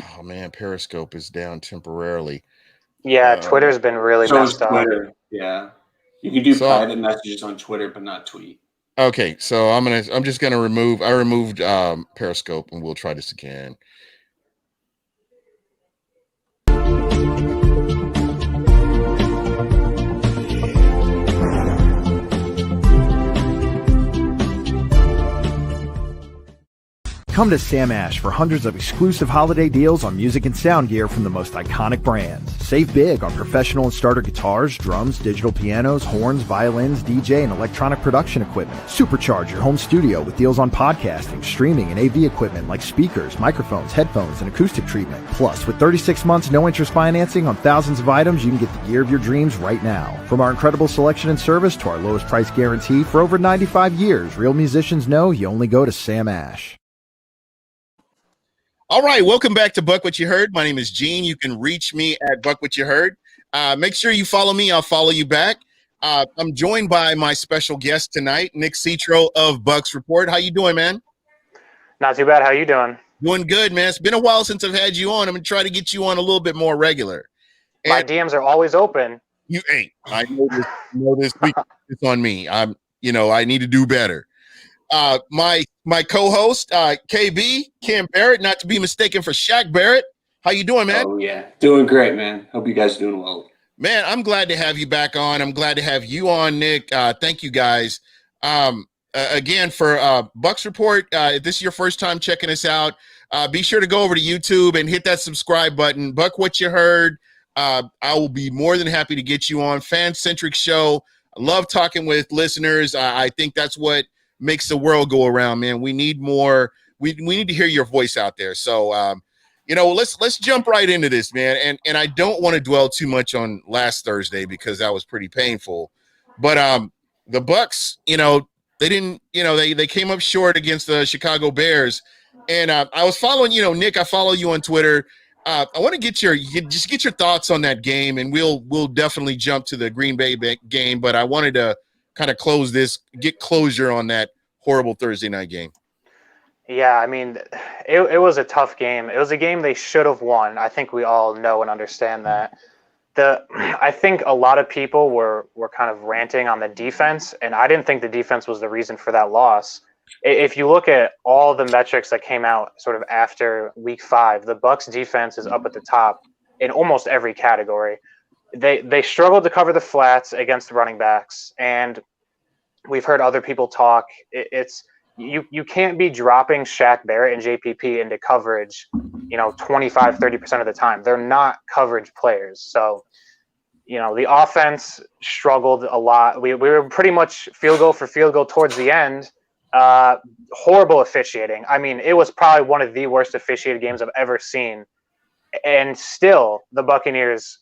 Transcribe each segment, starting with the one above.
Oh man, Periscope is down temporarily. Yeah, Twitter's been really So is messed up. Twitter. Yeah, you can do So- private messages on Twitter, but not tweet. Okay, so I'm just gonna remove. I removed Periscope, and we'll try this again. Come to Sam Ash for hundreds of exclusive holiday deals on music and sound gear from the most iconic brands. Save big on professional and starter guitars, drums, digital pianos, horns, violins, DJ, and electronic production equipment. Supercharge your home studio with deals on podcasting, streaming, and AV equipment like speakers, microphones, headphones, and acoustic treatment. Plus, with 36 months no-interest financing on thousands of items, you can get the gear of your dreams right now. From our incredible selection and service to our lowest price guarantee, for over 95 years, real musicians know you only go to Sam Ash. All right, welcome back to BucWhatYaHeard. My name is Gene. You can reach me at BucWhatYaHeard. Make sure you follow me. I'll follow you back. I'm joined by my special guest tonight, Nick Sitro of Bucs Report. How you doing, man? Not too bad. How you doing? Doing good, man. It's been a while since I've had you on. I'm going to try to get you on a little bit more regular. My DMs are always open. You ain't. I know this week it's on me. I need to do better. My co-host, KB, Cam Barrett, not to be mistaken for Shaq Barrett. How you doing, man? Oh, yeah. Doing great, man. Hope you guys are doing well. Man, I'm glad to have you back on. I'm glad to have you on, Nick. Thank you, guys. Again, for Bucs Report, if this is your first time checking us out, be sure to go over to YouTube and hit that subscribe button. BucWhatYaHeard. I will be more than happy to get you on. Fan-centric show. I love talking with listeners. I think that's what makes the world go around, man. We need more. We need to hear your voice out there. So, let's jump right into this, man. And I don't want to dwell too much on last Thursday because that was pretty painful. But the Bucs, they didn't, they came up short against the Chicago Bears. And I was following, Nick, I follow you on Twitter. I want to get your thoughts on that game, and we'll definitely jump to the Green Bay game. But I wanted to kind of get closure on that horrible Thursday night game. Yeah, I mean, it was a tough game. It was a game they should have won. I think we all know and understand that. I think a lot of people were kind of ranting on the defense, and I didn't think the defense was the reason for that loss. If you look at all the metrics that came out sort of after week 5, the Bucs defense is up at the top in almost every category. They struggled to cover the flats against the running backs, and we've heard other people talk. You can't be dropping Shaq Barrett and JPP into coverage, 25, 30% of the time. They're not coverage players. So, the offense struggled a lot. We were pretty much field goal towards the end. Horrible officiating. I mean, it was probably one of the worst officiated games I've ever seen. And still, the Buccaneers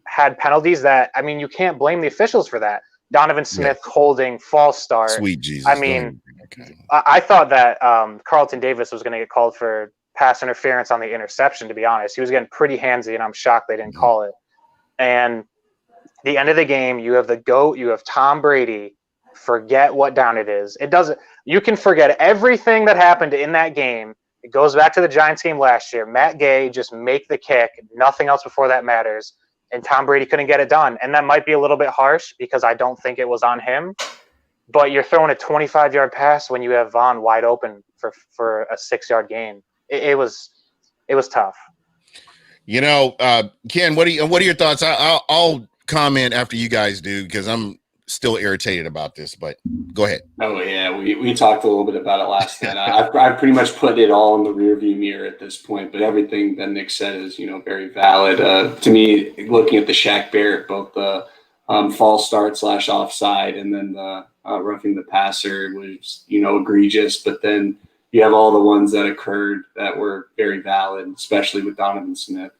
had penalties that, I mean, you can't blame the officials for that. Donovan Smith holding, false start. Sweet Jesus. I mean, I thought that Carlton Davis was going to get called for pass interference on the interception, to be honest. He was getting pretty handsy, and I'm shocked they didn't call it. And the end of the game, you have the GOAT, you have Tom Brady. Forget what down it is. You can forget everything that happened in that game. It goes back to the Giants game last year. Matt Gay just make the kick. Nothing else before that matters. And Tom Brady couldn't get it done. And that might be a little bit harsh because I don't think it was on him. But you're throwing a 25-yard pass when you have Vaughn wide open for a 6-yard gain. It was tough. Ken, what are your thoughts? I'll comment after you guys do because I'm still irritated about this, but go ahead. Oh yeah, we talked a little bit about it last night. I've pretty much put it all in the rearview mirror at this point, but everything that Nick said is very valid. To me, looking at the Shaq Barrett, both the false start / offside and then the roughing the passer was egregious, but then you have all the ones that occurred that were very valid, especially with Donovan Smith.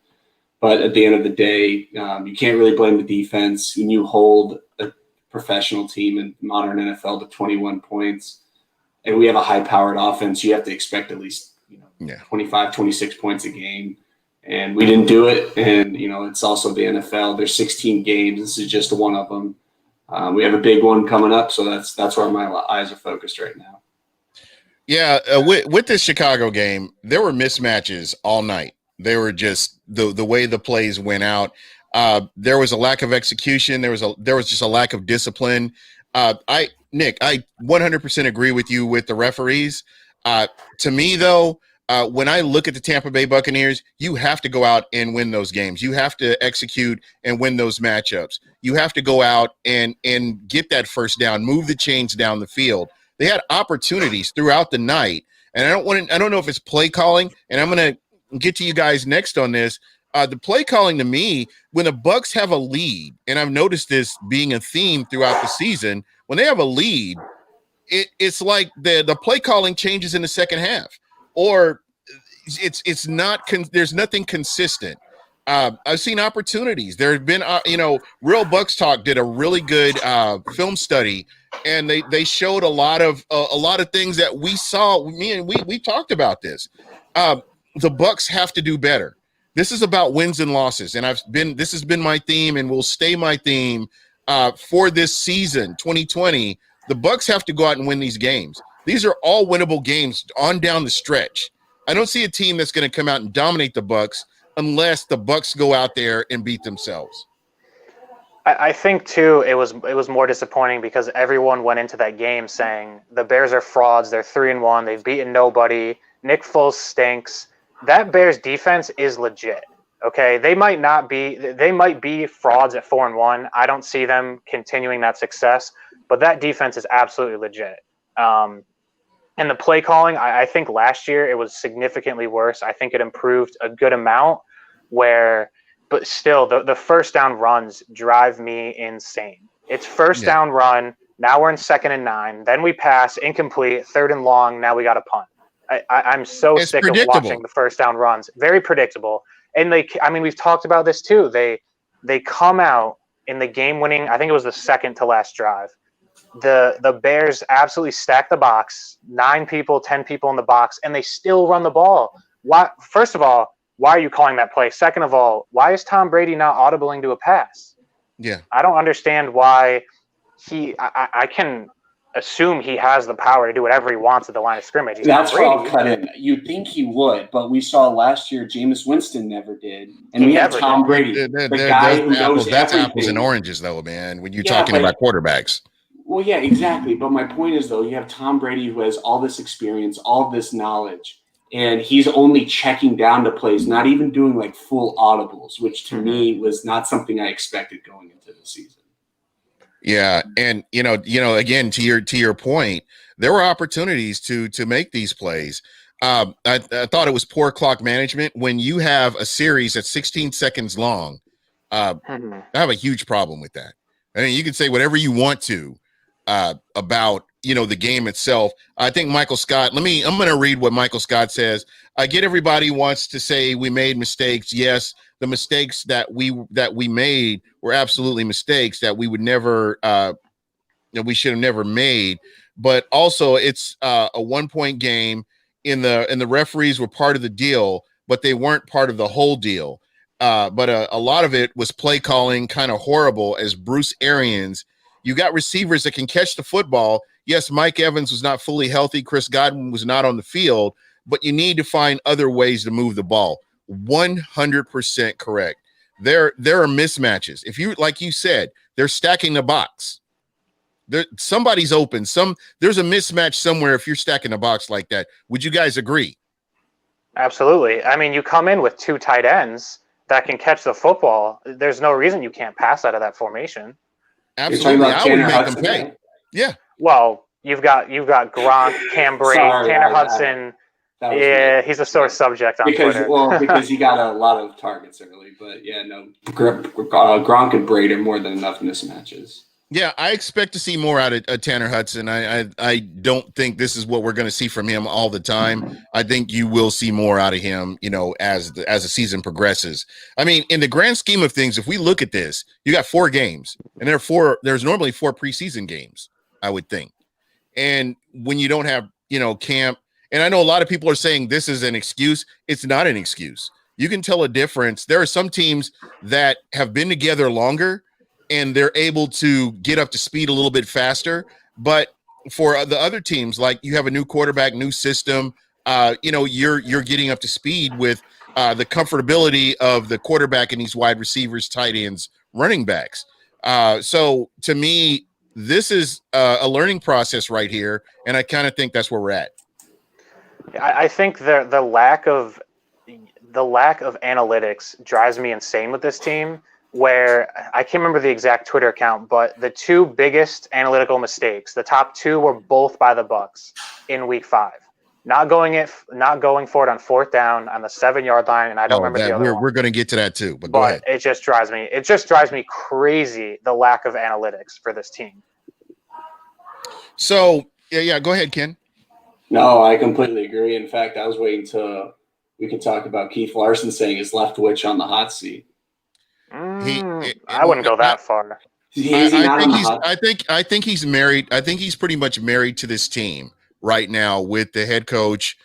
But at the end of the day, you can't really blame the defense when you hold a professional team in modern NFL to 21 points, and we have a high-powered offense. You have to expect at least 25, 26 points a game, and we didn't do it. And it's also the NFL. There's 16 games. This is just one of them. We have a big one coming up, so that's where my eyes are focused right now. Yeah, with this Chicago game, there were mismatches all night. They were just the way the plays went out. There was a lack of execution. There was just a lack of discipline. Nick, I 100% agree with you with the referees. To me, though, when I look at the Tampa Bay Buccaneers, you have to go out and win those games. You have to execute and win those matchups. You have to go out and get that first down, move the chains down the field. They had opportunities throughout the night, and I don't know if it's play calling, and I'm going to get to you guys next on this. The play calling to me, when the Bucs have a lead, and I've noticed this being a theme throughout the season, when they have a lead, it's like the play calling changes in the second half, or it's not there's nothing consistent. I've seen opportunities. There have been Real Bucs Talk did a really good film study, and they showed a lot of things that we saw. We talked about this. The Bucs have to do better. This is about wins and losses, and this has been my theme and will stay my theme for this season 2020. The Bucs have to go out and win these games. These are all winnable games on down the stretch. I don't see a team that's going to come out and dominate the Bucs unless the Bucs go out there and beat themselves. I think too it was more disappointing because everyone went into that game saying the Bears are frauds. They're 3-1. They've beaten nobody. Nick Foles stinks. That Bears defense is legit. Okay, they might be frauds at 4-1. I don't see them continuing that success, but that defense is absolutely legit. And the play calling, I think last year it was significantly worse. I think it improved a good amount but still the first down runs drive me insane. It's first down run. Now we're in 2nd and 9. Then we pass incomplete, 3rd and long. Now we got a punt. I'm so sick of watching the first down runs. Very predictable. And we've talked about this too. They come out in the game winning, I think it was the second to last drive. The Bears absolutely stack the box, 9 people, 10 people in the box, and they still run the ball. Why? First of all, why are you calling that play? Second of all, why is Tom Brady not audibling to a pass? Yeah. I don't understand why I can assume he has the power to do whatever he wants at the line of scrimmage. That's where I'll cut in. You'd think he would, but we saw last year Jameis Winston never did. And we have Tom Brady, the guy who knows everything. That's apples and oranges, though, man, when you're talking about quarterbacks. Well, yeah, exactly. But my point is, though, you have Tom Brady who has all this experience, all this knowledge, and he's only checking down to plays, not even doing like full audibles, which to me was not something I expected going into the season. Yeah, and again, to your point, there were opportunities to make these plays. I thought it was poor clock management. When you have a series that's 16 seconds long, I have a huge problem with that. I mean, you can say whatever you want to about the game itself. I think Michael Scott. I'm going to read what Michael Scott says. I get everybody wants to say we made mistakes. Yes, the mistakes that we made were absolutely mistakes that we would never we should have never made. But also, it's a 1-point game, and the referees were part of the deal, but they weren't part of the whole deal. But a lot of it was play calling, kind of horrible. As Bruce Arians, you got receivers that can catch the football. Yes, Mike Evans was not fully healthy. Chris Godwin was not on the field, but you need to find other ways to move the ball. 100% correct. There are mismatches. If you, like you said, they're stacking the box. Somebody's open. There's a mismatch somewhere if you're stacking the box like that. Would you guys agree? Absolutely. I mean, you come in with 2 tight ends that can catch the football. There's no reason you can't pass out of that formation. Absolutely. I would make them pay. Yeah. Well, you've got Gronk, Cam Brate, Tanner Hudson. Yeah, he's a sore subject on Twitter. Because he got a lot of targets early. But yeah, no, Gronk and Brate are more than enough mismatches. Yeah, I expect to see more out of Tanner Hudson. I don't think this is what we're going to see from him all the time. I think you will see more out of him, as the season progresses. I mean, in the grand scheme of things, if we look at this, you got 4 games, and there's normally 4 preseason games, I would think. And when you don't have, camp, and I know a lot of people are saying this is an excuse. It's not an excuse. You can tell a difference. There are some teams that have been together longer, and they're able to get up to speed a little bit faster. But for the other teams, like you have a new quarterback, new system, you're getting up to speed with the comfortability of the quarterback and these wide receivers, tight ends, running backs. So to me, this is a learning process right here, and I kind of think that's where we're at. I think the lack of analytics drives me insane with this team. Where I can't remember the exact Twitter account, but the two biggest analytical mistakes, the top two were both by the Bucs in Week 5. Not going for it on 4th down on the 7-yard line, and I don't remember the other one. We're going to get to that too, but go ahead. It just drives me crazy, the lack of analytics for this team. So yeah, go ahead, Ken. No, I completely agree. In fact, I was waiting till we could talk about Keith Larson saying his left witch on the hot seat. I wouldn't go that far. I think he's married. I think he's pretty much married to this team right now with the head coach,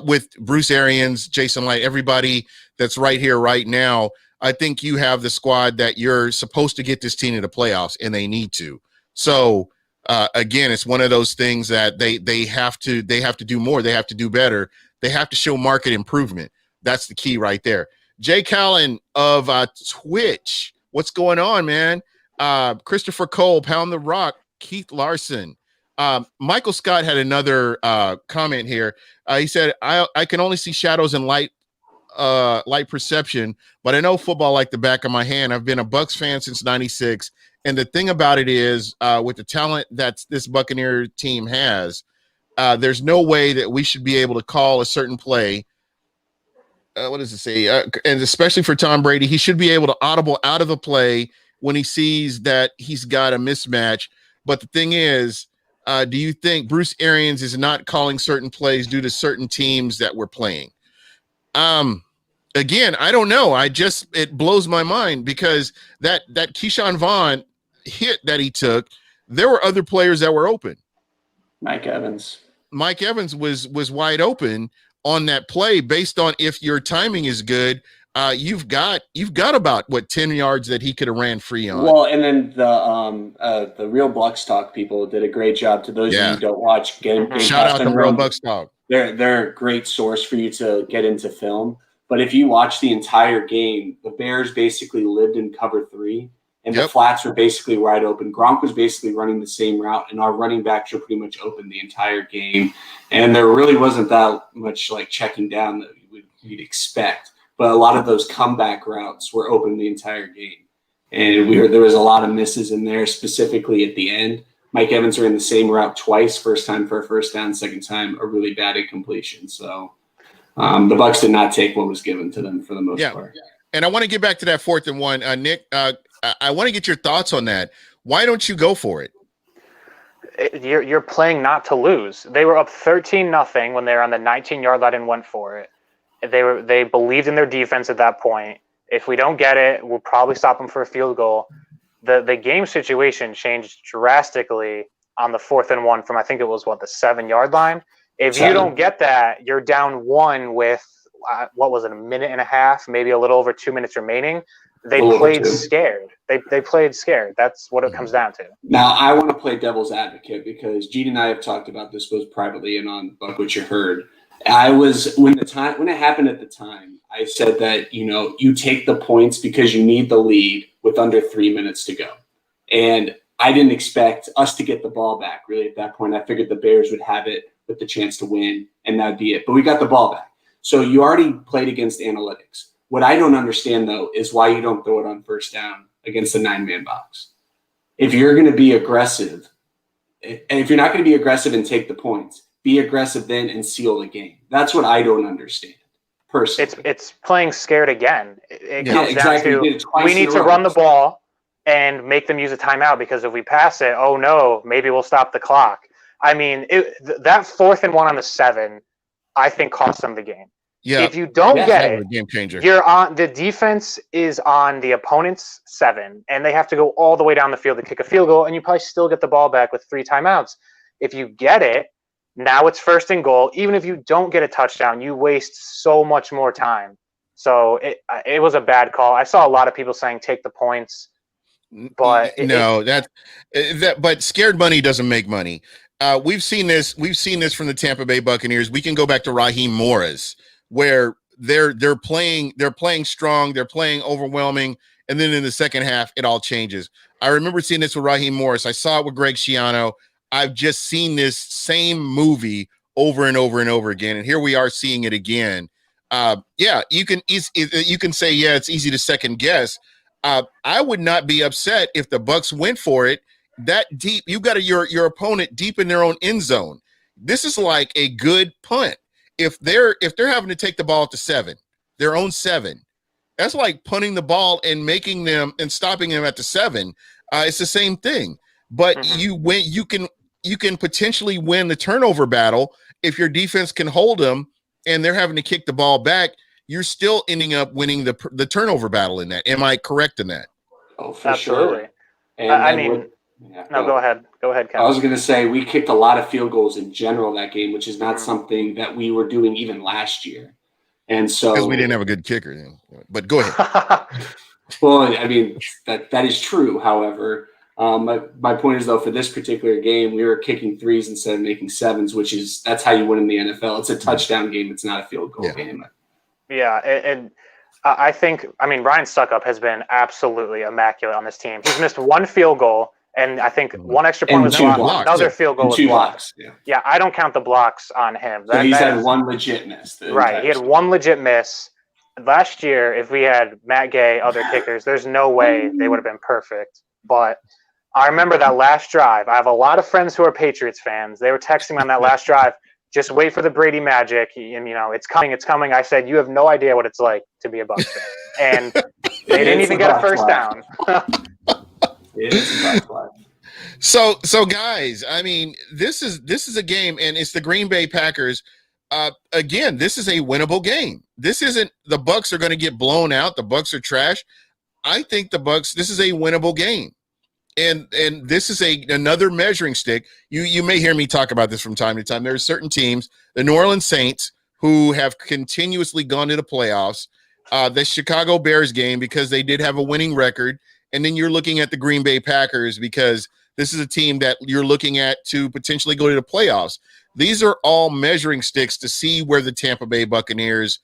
with Bruce Arians, Jason Light, everybody that's right here right now. I think you have the squad that you're supposed to get this team to the playoffs, and they need to. So again, it's one of those things that they have to do more. They have to do better. They have to show market improvement. That's the key right there. Jay Callen of Twitch. What's going on, man? Christopher Cole, Pound the Rock, Keith Larson. Michael Scott had another comment here. He said, I can only see shadows and light perception, but I know football like the back of my hand. I've been a Bucs fan since '96. And the thing about it is, with the talent that this Buccaneer team has, there's no way that we should be able to call a certain play. What does it say? And especially for Tom Brady, he should be able to audible out of a play when he sees that he's got a mismatch. But the thing is, do you think Bruce Arians is not calling certain plays due to certain teams that we're playing? Again, I don't know. It blows my mind because that Keyshawn Vaughn hit that he took, there were other players that were open. Mike Evans was wide open on that play based on if your timing is good. You've got about 10 yards that he could have ran free on. Well, and then the Real Bucs Talk people did a great job. To those of you who don't watch game shout out to Real Bucs Talk. They're a great source for you to get into film. But if you watch the entire game, the Bears basically lived in cover 3, and the flats were basically wide open. Gronk was basically running the same route, and our running backs were pretty much open the entire game. And there really wasn't that much like checking down that you'd expect. But a lot of those comeback routes were open the entire game. And there was a lot of misses in there, specifically at the end. Mike Evans ran the same route twice, first time for a first down, second time a really bad incompletion. So the Bucs did not take what was given to them for the most part. And I want to get back to that 4th and 1. Nick, I want to get your thoughts on that. Why don't you go for it? You're playing not to lose. They were up 13-0 when they were on the 19-yard line and went for it. They believed in their defense at that point. If we don't get it, we'll probably stop them for a field goal. The game situation changed drastically on the 4th and 1 from, I think it was the 7-yard line. If you don't get that, you're down 1 with a minute and a half, maybe a little over 2 minutes remaining. They played scared. They played scared. That's what it comes down to. Now, I want to play devil's advocate because Gene and I have talked about this both privately and on BucWhatYaHeard. When it happened at the time, I said that, you take the points because you need the lead with under 3 minutes to go. And I didn't expect us to get the ball back really at that point. I figured the Bears would have it with the chance to win, and that'd be it. But we got the ball back. So you already played against analytics. What I don't understand, though, is why you don't throw it on first down against the 9-man box. If you're going to be aggressive, and if you're not going to be aggressive and take the points, be aggressive then and seal the game. That's what I don't understand, personally. It's playing scared again. It comes exactly. down to we need to run the ball and make them use a timeout because if we pass it, oh no, maybe we'll stop the clock. I mean, that 4th and 1 on the 7, I think cost them the game. Yeah. If you don't get it, game changer. The defense is on the opponent's 7, and they have to go all the way down the field to kick a field goal, and you probably still get the ball back with 3 timeouts. If you get it, now it's 1st and goal. Even if you don't get a touchdown, you waste so much more time. So it was a bad call. I saw a lot of people saying take the points, but but scared money doesn't make money. we've seen this from the Tampa Bay Buccaneers. We can go back to Raheem Morris, where they're playing strong, they're playing overwhelming, and then in the second half, it all changes. I remember seeing this with Raheem Morris. I saw it with Greg Schiano. I've just seen this same movie over and over and over again, and here we are seeing it again. You can say, yeah, it's easy to second guess. I would not be upset if the Bucs went for it that deep. You got your opponent deep in their own end zone. This is like a good punt. If they're having to take the ball at the 7, their own 7, that's like punting the ball and making them and stopping them at the 7. It's the same thing. But you can potentially win the turnover battle if your defense can hold them and they're having to kick the ball back. You're still ending up winning the turnover battle in that. Am I correct in that? Oh, for Absolutely. sure. And go ahead. Go ahead, Kevin. I was going to say we kicked a lot of field goals in general that game, which is not something that we were doing even last year. And so because we didn't have a good kicker, but go ahead. Well, I mean, that is true. However, my point is, though, for this particular game, we were kicking 3s instead of making 7s, that's how you win in the NFL. It's a touchdown game. It's not a field goal game. Yeah, and I think, Ryan Suckup has been absolutely immaculate on this team. He's missed one field goal, and I think one extra point was blocked. Another field goal was blocked. Yeah, I don't count the blocks on him. So he's had one legit miss. Right, he had one legit miss. Last year, if we had Matt Gay, other kickers, there's no way they would have been perfect. But I remember that last drive. I have a lot of friends who are Patriots fans. They were texting me on that last drive, just wait for the Brady magic. And, it's coming, it's coming. I said, you have no idea what it's like to be a Bucs fan. And they didn't even get a first down. So guys, this is a game, and it's the Green Bay Packers. Again, this is a winnable game. This isn't the Bucs are going to get blown out. The Bucs are trash. I think this is a winnable game. And this is another measuring stick. You may hear me talk about this from time to time. There are certain teams, the New Orleans Saints, who have continuously gone to the playoffs. The Chicago Bears game, because they did have a winning record. And then you're looking at the Green Bay Packers, because this is a team that you're looking at to potentially go to the playoffs. These are all measuring sticks to see where the Tampa Bay Buccaneers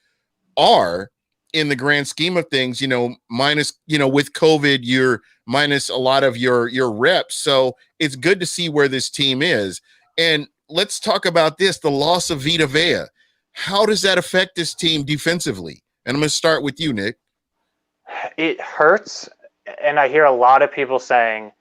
are in the grand scheme of things, minus, with COVID, you're minus a lot of your reps. So it's good to see where this team is. And let's talk about this, the loss of Vita Vea. How does that affect this team defensively? And I'm going to start with you, Nick. It hurts. And I hear a lot of people saying,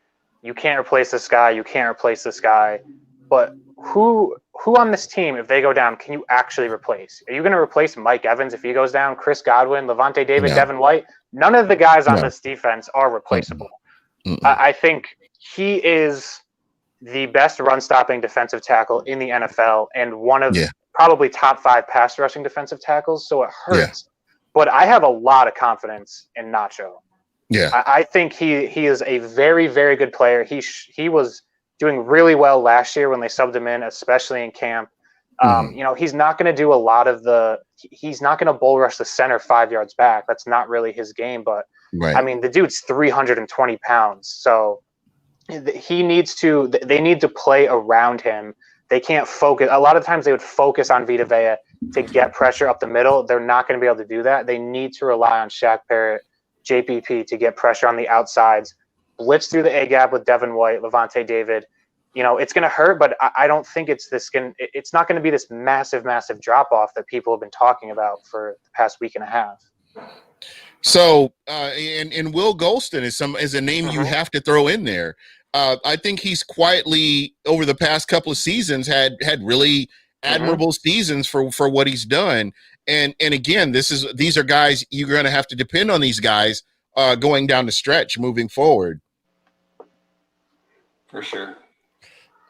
you can't replace this guy. You can't replace this guy. But who on this team, if they go down, can you actually replace? Are you going to replace Mike Evans if he goes down? Chris Godwin, Levante David, No. Devin White? None of the guys on this defense are replaceable. I think he is the best run-stopping defensive tackle in the NFL and one of probably top 5 pass rushing defensive tackles. So it hurts. But I have a lot of confidence in Nacho. Yeah, I think he is a very, very good player. He was doing really well last year when they subbed him in, especially in camp. He's not going to do a lot of he's not going to bull rush the center 5 yards back. That's not really his game. But the dude's 320 pounds. So they need to play around him. They can't focus. A lot of times they would focus on Vita Vea to get pressure up the middle. They're not going to be able to do that. They need to rely on Shaq Barrett, JPP to get pressure on the outsides, blitz through the A gap with Devin White, Levante David. It's going to hurt, but I don't think it's not going to be this massive, massive drop off that people have been talking about for the past week and a half. So, and Will Golston is a name you have to throw in there. I think he's quietly over the past couple of seasons had really admirable seasons for what he's done. And again, these are guys you're going to have to depend on these guys going down the stretch moving forward. For sure.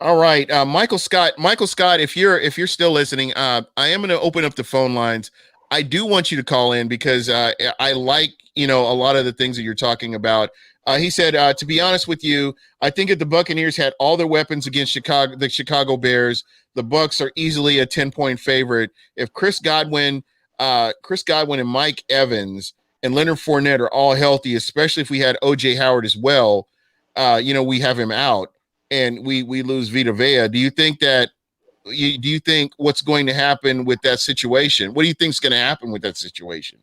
All right, Michael Scott, if you're still listening, I am going to open up the phone lines. I do want you to call in because I like, a lot of the things that you're talking about. He said, to be honest with you, I think if the Buccaneers had all their weapons against the Chicago Bears, the Bucs are easily a 10-point favorite. If Chris Godwin and Mike Evans and Leonard Fournette are all healthy, especially if we had O.J. Howard as well, we have him out. and we lose Vita Vea, do you think what's going to happen with that situation? What do you think is going to happen with that situation?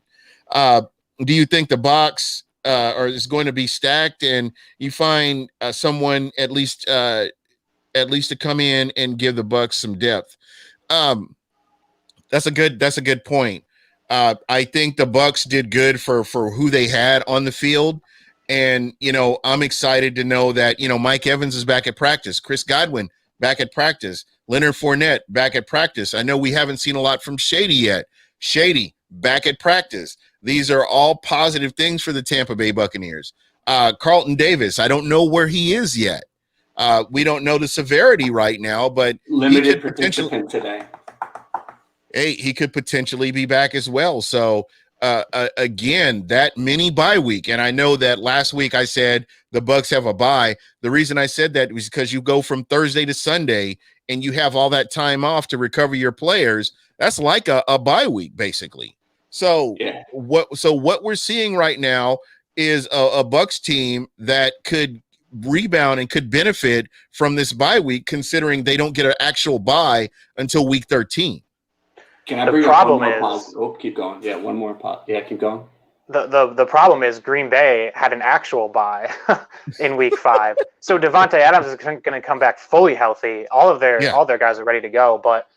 Do you think the box is going to be stacked, and you find someone at least to come in and give the Bucs some depth? That's a good point. I think the Bucs did good for who they had on the field. And, I'm excited to know that, Mike Evans is back at practice. Chris Godwin back at practice. Leonard Fournette back at practice. I know we haven't seen a lot from Shady yet. Shady back at practice. These are all positive things for the Tampa Bay Buccaneers. Carlton Davis, I don't know where he is yet. We don't know the severity right now, but limited participant today. Hey, he could potentially be back as well. So, again, that mini bye week, and I know that last week I said the Bucs have a bye. The reason I said that was because you go from Thursday to Sunday and you have all that time off to recover your players. That's like a bye week, basically. So, what we're seeing right now is a Bucs team that could rebound and could benefit from this bye week, considering they don't get an actual bye until week 13. Can I bring up one more pause? Oh, keep going. Yeah, one more pause. Yeah, keep going. The problem is Green Bay had an actual bye in week 5. So Devontae Adams is going to come back fully healthy. All their guys are ready to go. But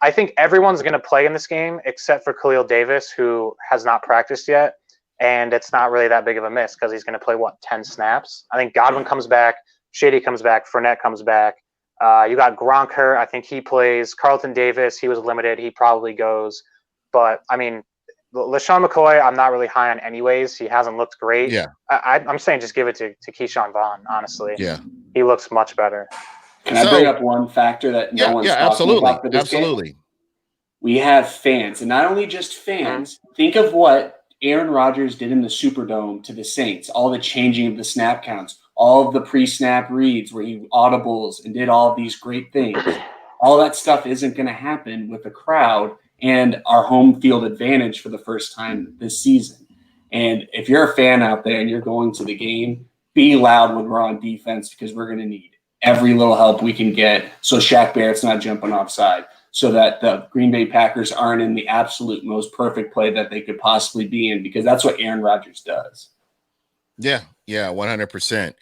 I think everyone's going to play in this game except for Khalil Davis, who has not practiced yet. And it's not really that big of a miss because he's going to play, 10 snaps? I think Godwin comes back. Shady comes back. Fournette comes back. You got Gronk hurt. I think he plays. Carlton Davis, he was limited. He probably goes. But, I mean, LaShawn McCoy, I'm not really high on anyways. He hasn't looked great. Yeah. I'm saying just give it to Keyshawn Vaughn, honestly. Yeah. He looks much better. Can I bring up one factor that no one's talking about for this game? We have fans, and not only just fans. Think of what Aaron Rodgers did in the Superdome to the Saints, all the changing of the snap counts, all of the pre-snap reads where he audibles and did all of these great things. All that stuff isn't going to happen with the crowd and our home field advantage for the first time this season. And if you're a fan out there and you're going to the game, be loud when we're on defense because we're going to need every little help we can get so Shaq Barrett's not jumping offside, so that the Green Bay Packers aren't in the absolute most perfect play that they could possibly be in, because that's what Aaron Rodgers does. Yeah, 100%.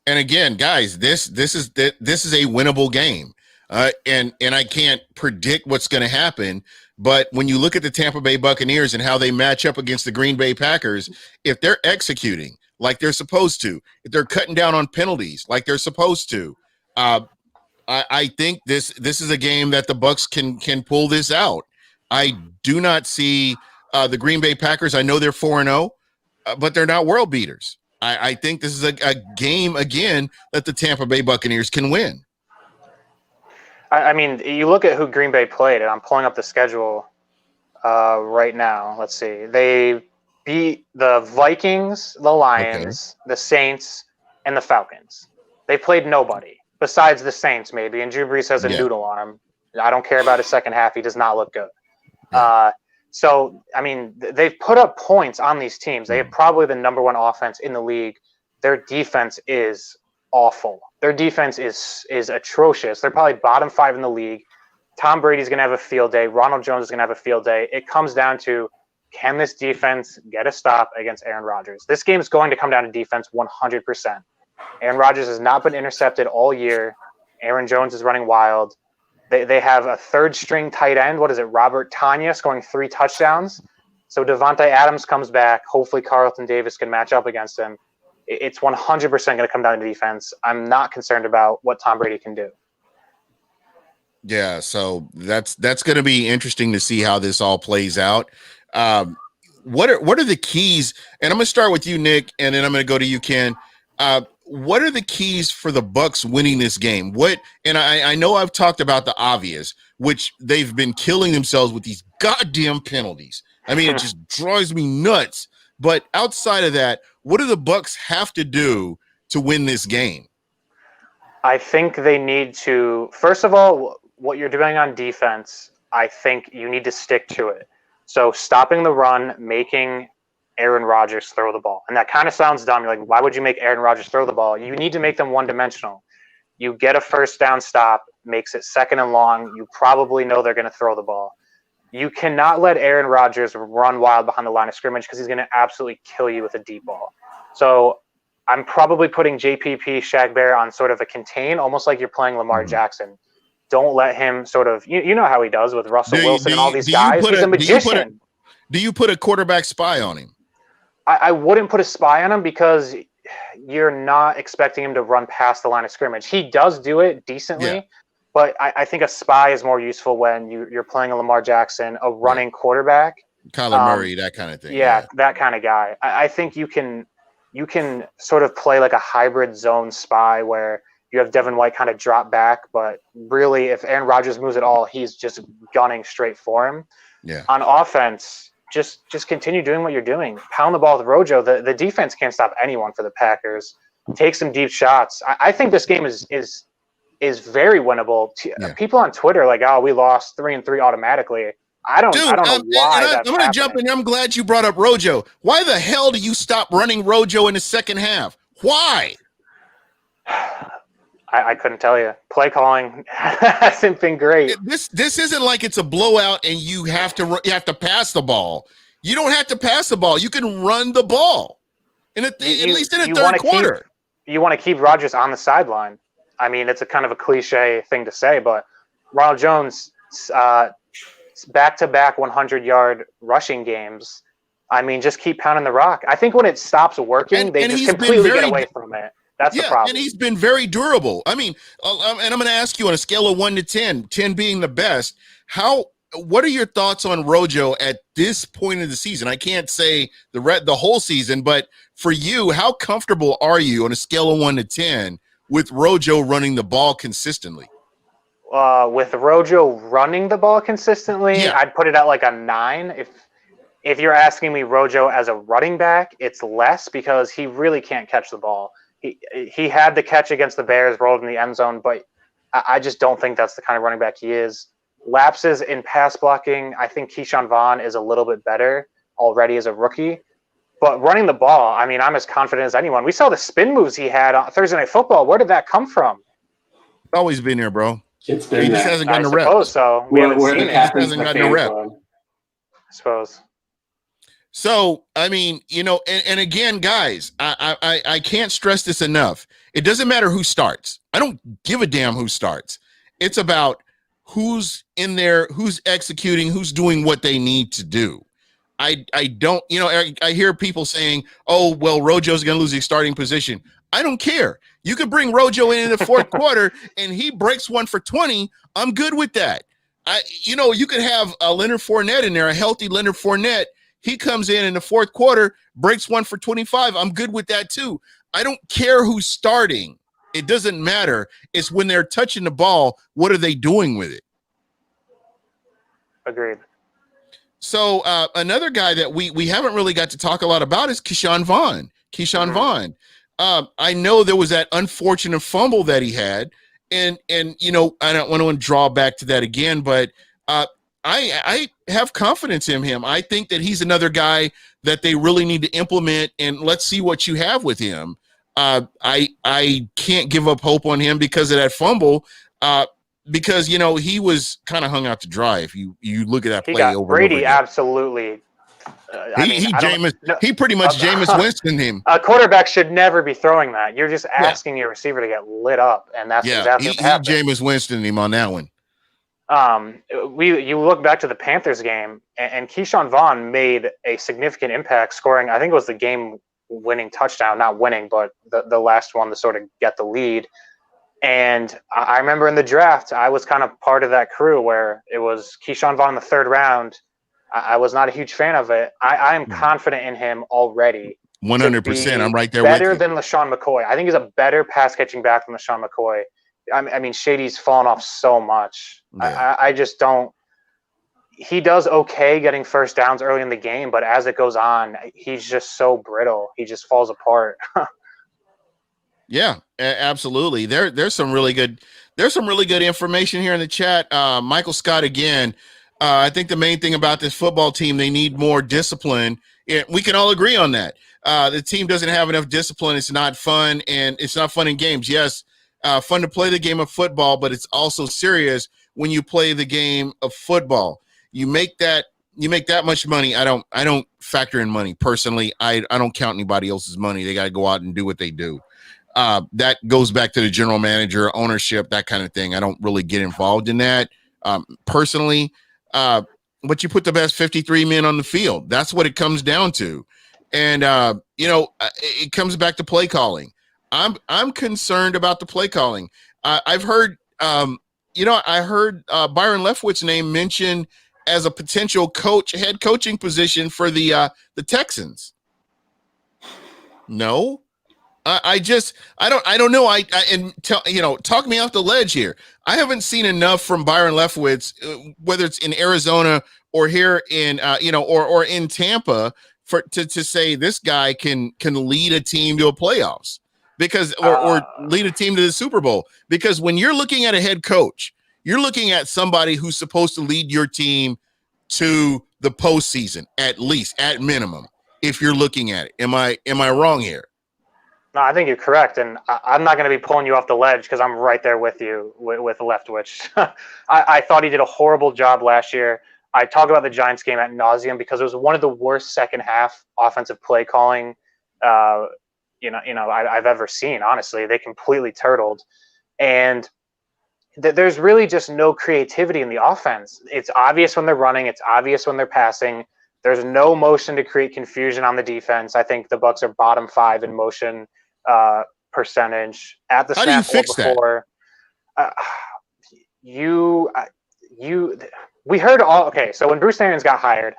And again, guys, this is a winnable game. And I can't predict what's going to happen, but when you look at the Tampa Bay Buccaneers and how they match up against the Green Bay Packers, if they're executing like they're supposed to, if they're cutting down on penalties like they're supposed to, I think this is a game that the Bucs can pull this out. I do not see the Green Bay Packers. I know they're 4-0, but they're not world beaters. I think this is a game again that the Tampa Bay Buccaneers can win. I mean, you look at who Green Bay played, and I'm pulling up the schedule right now. Let's see. They beat the Vikings, the Lions, the Saints, and the Falcons. They played nobody besides the Saints, maybe. And Drew Brees has a noodle arm. I don't care about his second half. He does not look good. So, I mean, they've put up points on these teams. They have probably the number one offense in the league. Their defense is awful. Their defense is atrocious. They're probably bottom 5 in the league. Tom Brady's going to have a field day. Ronald Jones is going to have a field day. It comes down to, can this defense get a stop against Aaron Rodgers? This game is going to come down to defense 100%. Aaron Rodgers has not been intercepted all year. Aaron Jones is running wild. They have a third-string tight end. What is it? Robert Tanya scoring 3 touchdowns. So Devontae Adams comes back. Hopefully Carlton Davis can match up against him. It's 100% going to come down to defense. I'm not concerned about what Tom Brady can do. Yeah, so that's going to be interesting to see how this all plays out. What are the keys? And I'm going to start with you, Nick, and then I'm going to go to you, Ken. What are the keys for the Bucs winning this game? And I know I've talked about the obvious, which they've been killing themselves with these goddamn penalties. I mean, it just drives me nuts. But outside of that, what do the Bucs have to do to win this game? I think they need to, first of all, what you're doing on defense, I think you need to stick to it. So stopping the run, making Aaron Rodgers throw the ball. And that kind of sounds dumb. You're like, why would you make Aaron Rodgers throw the ball? You need to make them one-dimensional. You get a first down stop, makes it 2nd and long. You probably know they're going to throw the ball. You cannot let Aaron Rodgers run wild behind the line of scrimmage because he's going to absolutely kill you with a deep ball. So I'm probably putting JPP Shaq Bear on sort of a contain, almost like you're playing Lamar Jackson. Don't let him sort of, you know how he does with Russell Wilson and all these guys. He's a magician. Do you put a quarterback spy on him? I wouldn't put a spy on him because you're not expecting him to run past the line of scrimmage. He does do it decently, but I think a spy is more useful when you're playing a Lamar Jackson, a running quarterback. Kyler Murray, that kind of thing. Yeah, that kind of guy. I think you can sort of play like a hybrid zone spy where you have Devin White kind of drop back, but really if Aaron Rodgers moves at all, he's just gunning straight for him. Yeah. On offense, just continue doing what you're doing. Pound the ball with Rojo. The defense can't stop anyone for the Packers. Take some deep shots. I think this game is very winnable. People on Twitter are like, oh, we lost 3-3 automatically. I don't know why. I'm going to jump in. I'm glad you brought up Rojo. Why the hell do you stop running Rojo in the second half? Why? I couldn't tell you. Play calling hasn't been great. This isn't like it's a blowout and you have to pass the ball. You don't have to pass the ball. You can run the ball. At least in the third quarter. You want to keep Rodgers on the sideline. I mean, it's a kind of a cliche thing to say, but Ronald Jones back-to-back 100-yard rushing games. I mean, just keep pounding the rock. I think when it stops working, they just completely get away from it. That's the problem. And he's been very durable. I mean, and I'm going to ask you on a scale of 1 to 10, 10 being the best, what are your thoughts on Rojo at this point of the season? I can't say the whole season, but for you, how comfortable are you on a scale of 1 to 10 with Rojo running the ball consistently? With Rojo running the ball consistently, I'd put it at like a 9. If you're asking me Rojo as a running back, it's less because he really can't catch the ball. He had the catch against the Bears, rolled in the end zone, but I just don't think that's the kind of running back he is. Lapses in pass blocking, I think Keyshawn Vaughn is a little bit better already as a rookie. But running the ball, I mean, I'm as confident as anyone. We saw the spin moves he had on Thursday Night Football. Where did that come from? Always been here, bro. It's been he just hasn't gotten the rep. I suppose so. We haven't seen it. He hasn't gotten the rep. I suppose. So, I mean, and again, guys, I can't stress this enough. It doesn't matter who starts. I don't give a damn who starts. It's about who's in there, who's executing, who's doing what they need to do. I don't, I hear people saying, oh, well, Rojo's going to lose his starting position. I don't care. You could bring Rojo in the fourth quarter and he breaks one for 20. I'm good with that. You could have a Leonard Fournette in there, a healthy Leonard Fournette. He comes in the fourth quarter, breaks one for 25. I'm good with that too. I don't care who's starting. It doesn't matter. It's when they're touching the ball, what are they doing with it? Agreed. So another guy that we haven't really got to talk a lot about is Keyshawn Vaughn. Vaughn. I know there was that unfortunate fumble that he had, and I don't want to draw back to that again, but I have confidence in him. I think that he's another guy that they really need to implement, and let's see what you have with him. I can't give up hope on him because of that fumble, because he was kind of hung out to dry. If you look at that play over Brady, over absolutely. He pretty much Jameis Winston him. A quarterback should never be throwing that. You're just asking your receiver to get lit up, and that's exactly what happened. Jameis Winston him on that one. You look back to the Panthers game, and Keyshawn Vaughn made a significant impact, scoring. I think it was the game-winning touchdown, not winning, but the last one to sort of get the lead. And I remember in the draft, I was kind of part of that crew where it was Keyshawn Vaughn in the third round. I was not a huge fan of it. I am confident in him already. 100%. I'm right there with you. Better than LaShawn McCoy. I think he's a better pass-catching back than LaShawn McCoy. I mean, Shady's fallen off so much. Yeah. I just don't. He does okay getting first downs early in the game, but as it goes on, he's just so brittle. He just falls apart. Yeah, absolutely. There's some really good information here in the chat. Michael Scott again. I think the main thing about this football team, they need more discipline. We can all agree on that. The team doesn't have enough discipline. It's not fun, and it's not fun in games. Yes, fun to play the game of football, but it's also serious when you play the game of football. You make that much money. I don't factor in money personally. I don't count anybody else's money. They got to go out and do what they do. That goes back to the general manager, ownership, that kind of thing. I don't really get involved in that personally. But you put the best 53 men on the field. That's what it comes down to. And it comes back to play calling. I'm concerned about the play calling. I've heard I heard Byron Leftwich's name mentioned as a potential head coaching position for the Texans. No, I don't know. Talk me off the ledge here. I haven't seen enough from Byron Leftwich, whether it's in Arizona or here in or in Tampa, to say this guy can lead a team to a playoffs or lead a team to the Super Bowl. Because when you're looking at a head coach, you're looking at somebody who's supposed to lead your team to the postseason, at least, at minimum, if you're looking at it. Am I wrong here? No, I think you're correct, and I'm not going to be pulling you off the ledge because I'm right there with you with Leftwich. I thought he did a horrible job last year. I talk about the Giants game ad nauseum because it was one of the worst second half offensive play calling I've ever seen. Honestly, they completely turtled, and there's really just no creativity in the offense. It's obvious when they're running. It's obvious when they're passing. There's no motion to create confusion on the defense. I think the Bucs are bottom 5 in motion percentage at the snap or before. We heard all. Okay, so when Bruce Arians got hired,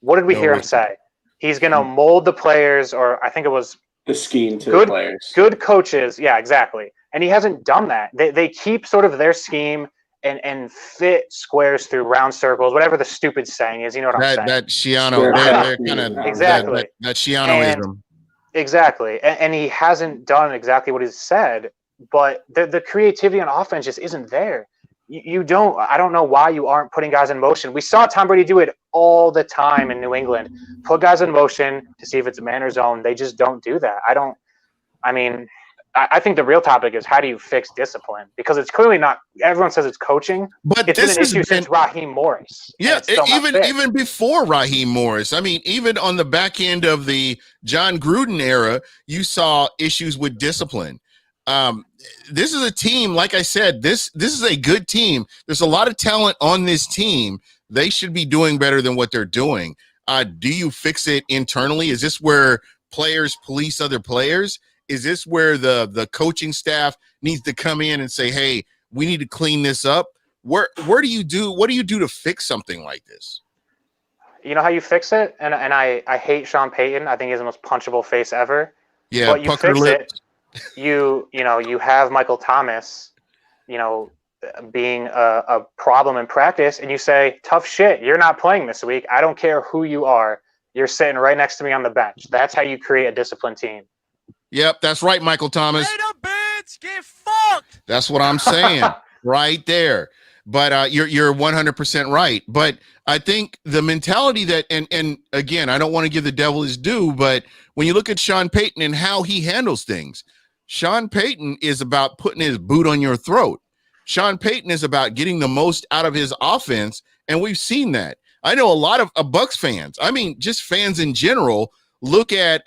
what did we hear him say? He's going to mold the players, or I think it was the scheme to the players. Good coaches. Yeah, exactly. And he hasn't done that. They keep sort of their scheme and fit squares through round circles, whatever the stupid saying is. You know what I'm saying? That Shiano, they're kind of exactly that Shianoism. Exactly. And he hasn't done exactly what he's said, but the creativity on offense just isn't there. I don't know why you aren't putting guys in motion. We saw Tom Brady do it all the time in New England. Put guys in motion to see if it's man or zone. They just don't do that. I think the real topic is how do you fix discipline? Because it's clearly not. Everyone says it's coaching, but it's been an issue since Raheem Morris. Yeah, even before Raheem Morris. I mean, even on the back end of the John Gruden era, you saw issues with discipline. This is a team, like I said, this is a good team. There's a lot of talent on this team. They should be doing better than what they're doing. Do you fix it internally? Is this where players police other players? Is this where the coaching staff needs to come in and say, hey, we need to clean this up? What do you do to fix something like this? You know how you fix it? And I hate Sean Payton. I think he has the most punchable face ever. Yeah, but you fix it. You have Michael Thomas, being a problem in practice, and you say, tough shit, you're not playing this week. I don't care who you are. You're sitting right next to me on the bench. That's how you create a disciplined team. Yep, that's right, Michael Thomas. Hey, the bitch, get fucked. That's what I'm saying right there. But you're 100% right. But I think the mentality that, and again, I don't want to give the devil his due, but when you look at Sean Payton and how he handles things, Sean Payton is about putting his boot on your throat. Sean Payton is about getting the most out of his offense, and we've seen that. I know a lot of Bucs fans, I mean, just fans in general, look at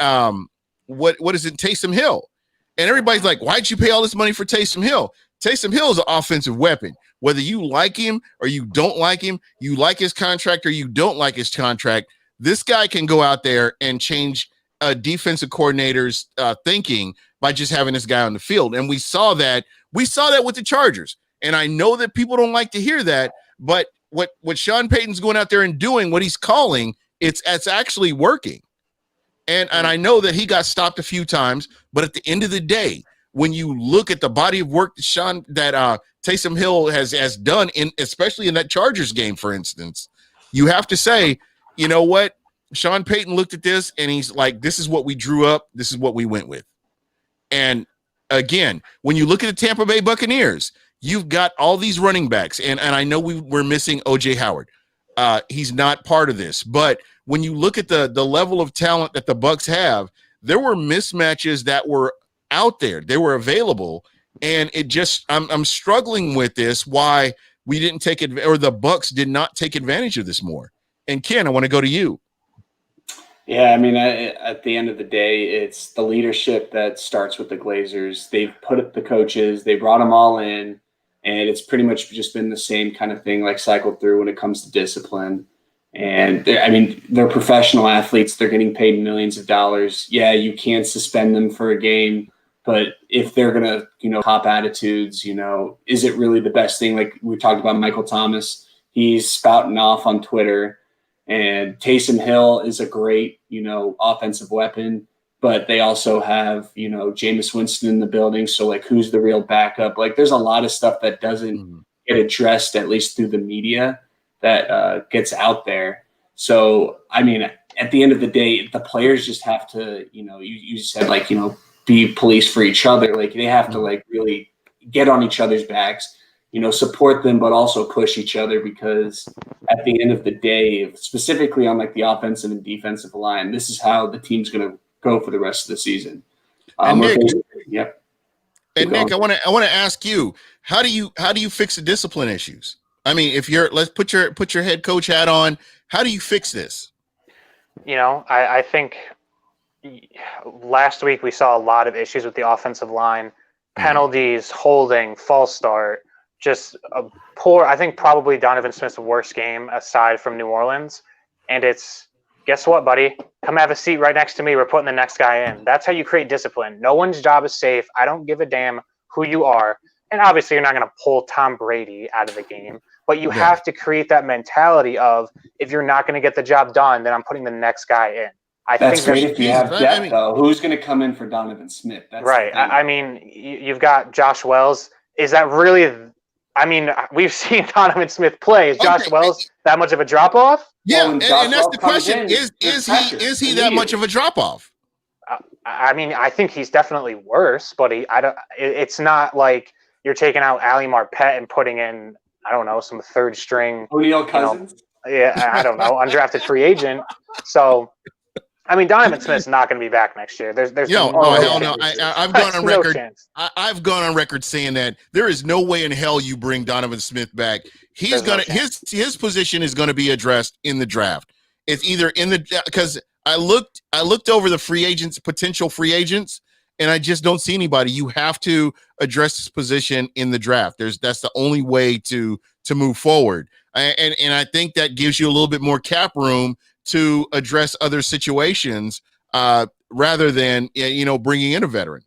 what is it, Taysom Hill? And everybody's like, why'd you pay all this money for Taysom Hill? Taysom Hill is an offensive weapon. Whether you like him or you don't like him, you like his contract or you don't like his contract, this guy can go out there and change a defensive coordinator's thinking by just having this guy on the field. And we saw that with the Chargers. And I know that people don't like to hear that, but what Sean Payton's going out there and doing, what he's calling, it's actually working. And I know that he got stopped a few times, but at the end of the day, when you look at the body of work that Taysom Hill has done, especially in that Chargers game, for instance, you have to say, you know what? Sean Payton looked at this and he's like, this is what we drew up. This is what we went with. And again, when you look at the Tampa Bay Buccaneers, you've got all these running backs. And I know we're missing O.J. Howard. He's not part of this. But when you look at the level of talent that the Bucs have, there were mismatches that were out there. They were available. And it just, I'm struggling with this, why we didn't take it, or the Bucs did not take advantage of this more. And Ken, I want to go to you. Yeah, I mean, at the end of the day, it's the leadership that starts with the Glazers. They've put up the coaches, they brought them all in, and it's pretty much just been the same kind of thing, like cycled through when it comes to discipline. And they're professional athletes. They're getting paid millions of dollars. Yeah, you can't suspend them for a game, but if they're going to, cop attitudes, is it really the best thing? Like we talked about Michael Thomas, he's spouting off on Twitter. And Taysom Hill is a great, offensive weapon, but they also have, Jameis Winston in the building. So, like, who's the real backup? Like, there's a lot of stuff that doesn't get addressed, at least through the media, that gets out there. So, I mean, at the end of the day, the players just have to, you said, like, be police for each other. Like, they have to, like, really get on each other's backs, support them, but also push each other, because at the end of the day, specifically on like the offensive and defensive line, this is how the team's going to go for the rest of the season. And Nick, yep. And Nick, I want to ask you, how do you fix the discipline issues? I mean, let's put your head coach hat on. How do you fix this? I think last week we saw a lot of issues with the offensive line, penalties, holding, false start. Just a poor, I think probably Donovan Smith's worst game aside from New Orleans. And it's, guess what, buddy? Come have a seat right next to me. We're putting the next guy in. That's how you create discipline. No one's job is safe. I don't give a damn who you are. And obviously you're not going to pull Tom Brady out of the game, but you have to create that mentality of, if you're not going to get the job done, then I'm putting the next guy in. That's great if you have depth, though. Who's going to come in for Donovan Smith? That's right. I mean, you've got Josh Wells. Is that really... I mean, we've seen Donovan Smith play. Is Josh Wells that much of a drop off? Yeah, and that's the question. Is he that much of a drop off? I mean, I think he's definitely worse, but it's not like you're taking out Ali Marpet and putting in, I don't know, some third string O'Neal Cousins. I don't know, undrafted free agent. So, I mean, Donovan Smith's not going to be back next year. There's hell no. I've gone on record. I've gone on record saying that there is no way in hell you bring Donovan Smith back. His position is gonna be addressed in the draft. It's either in the, because I looked over the potential free agents, and I just don't see anybody. You have to address this position in the draft. That's the only way to move forward. And I think that gives you a little bit more cap room to address other situations rather than bringing in a veteran.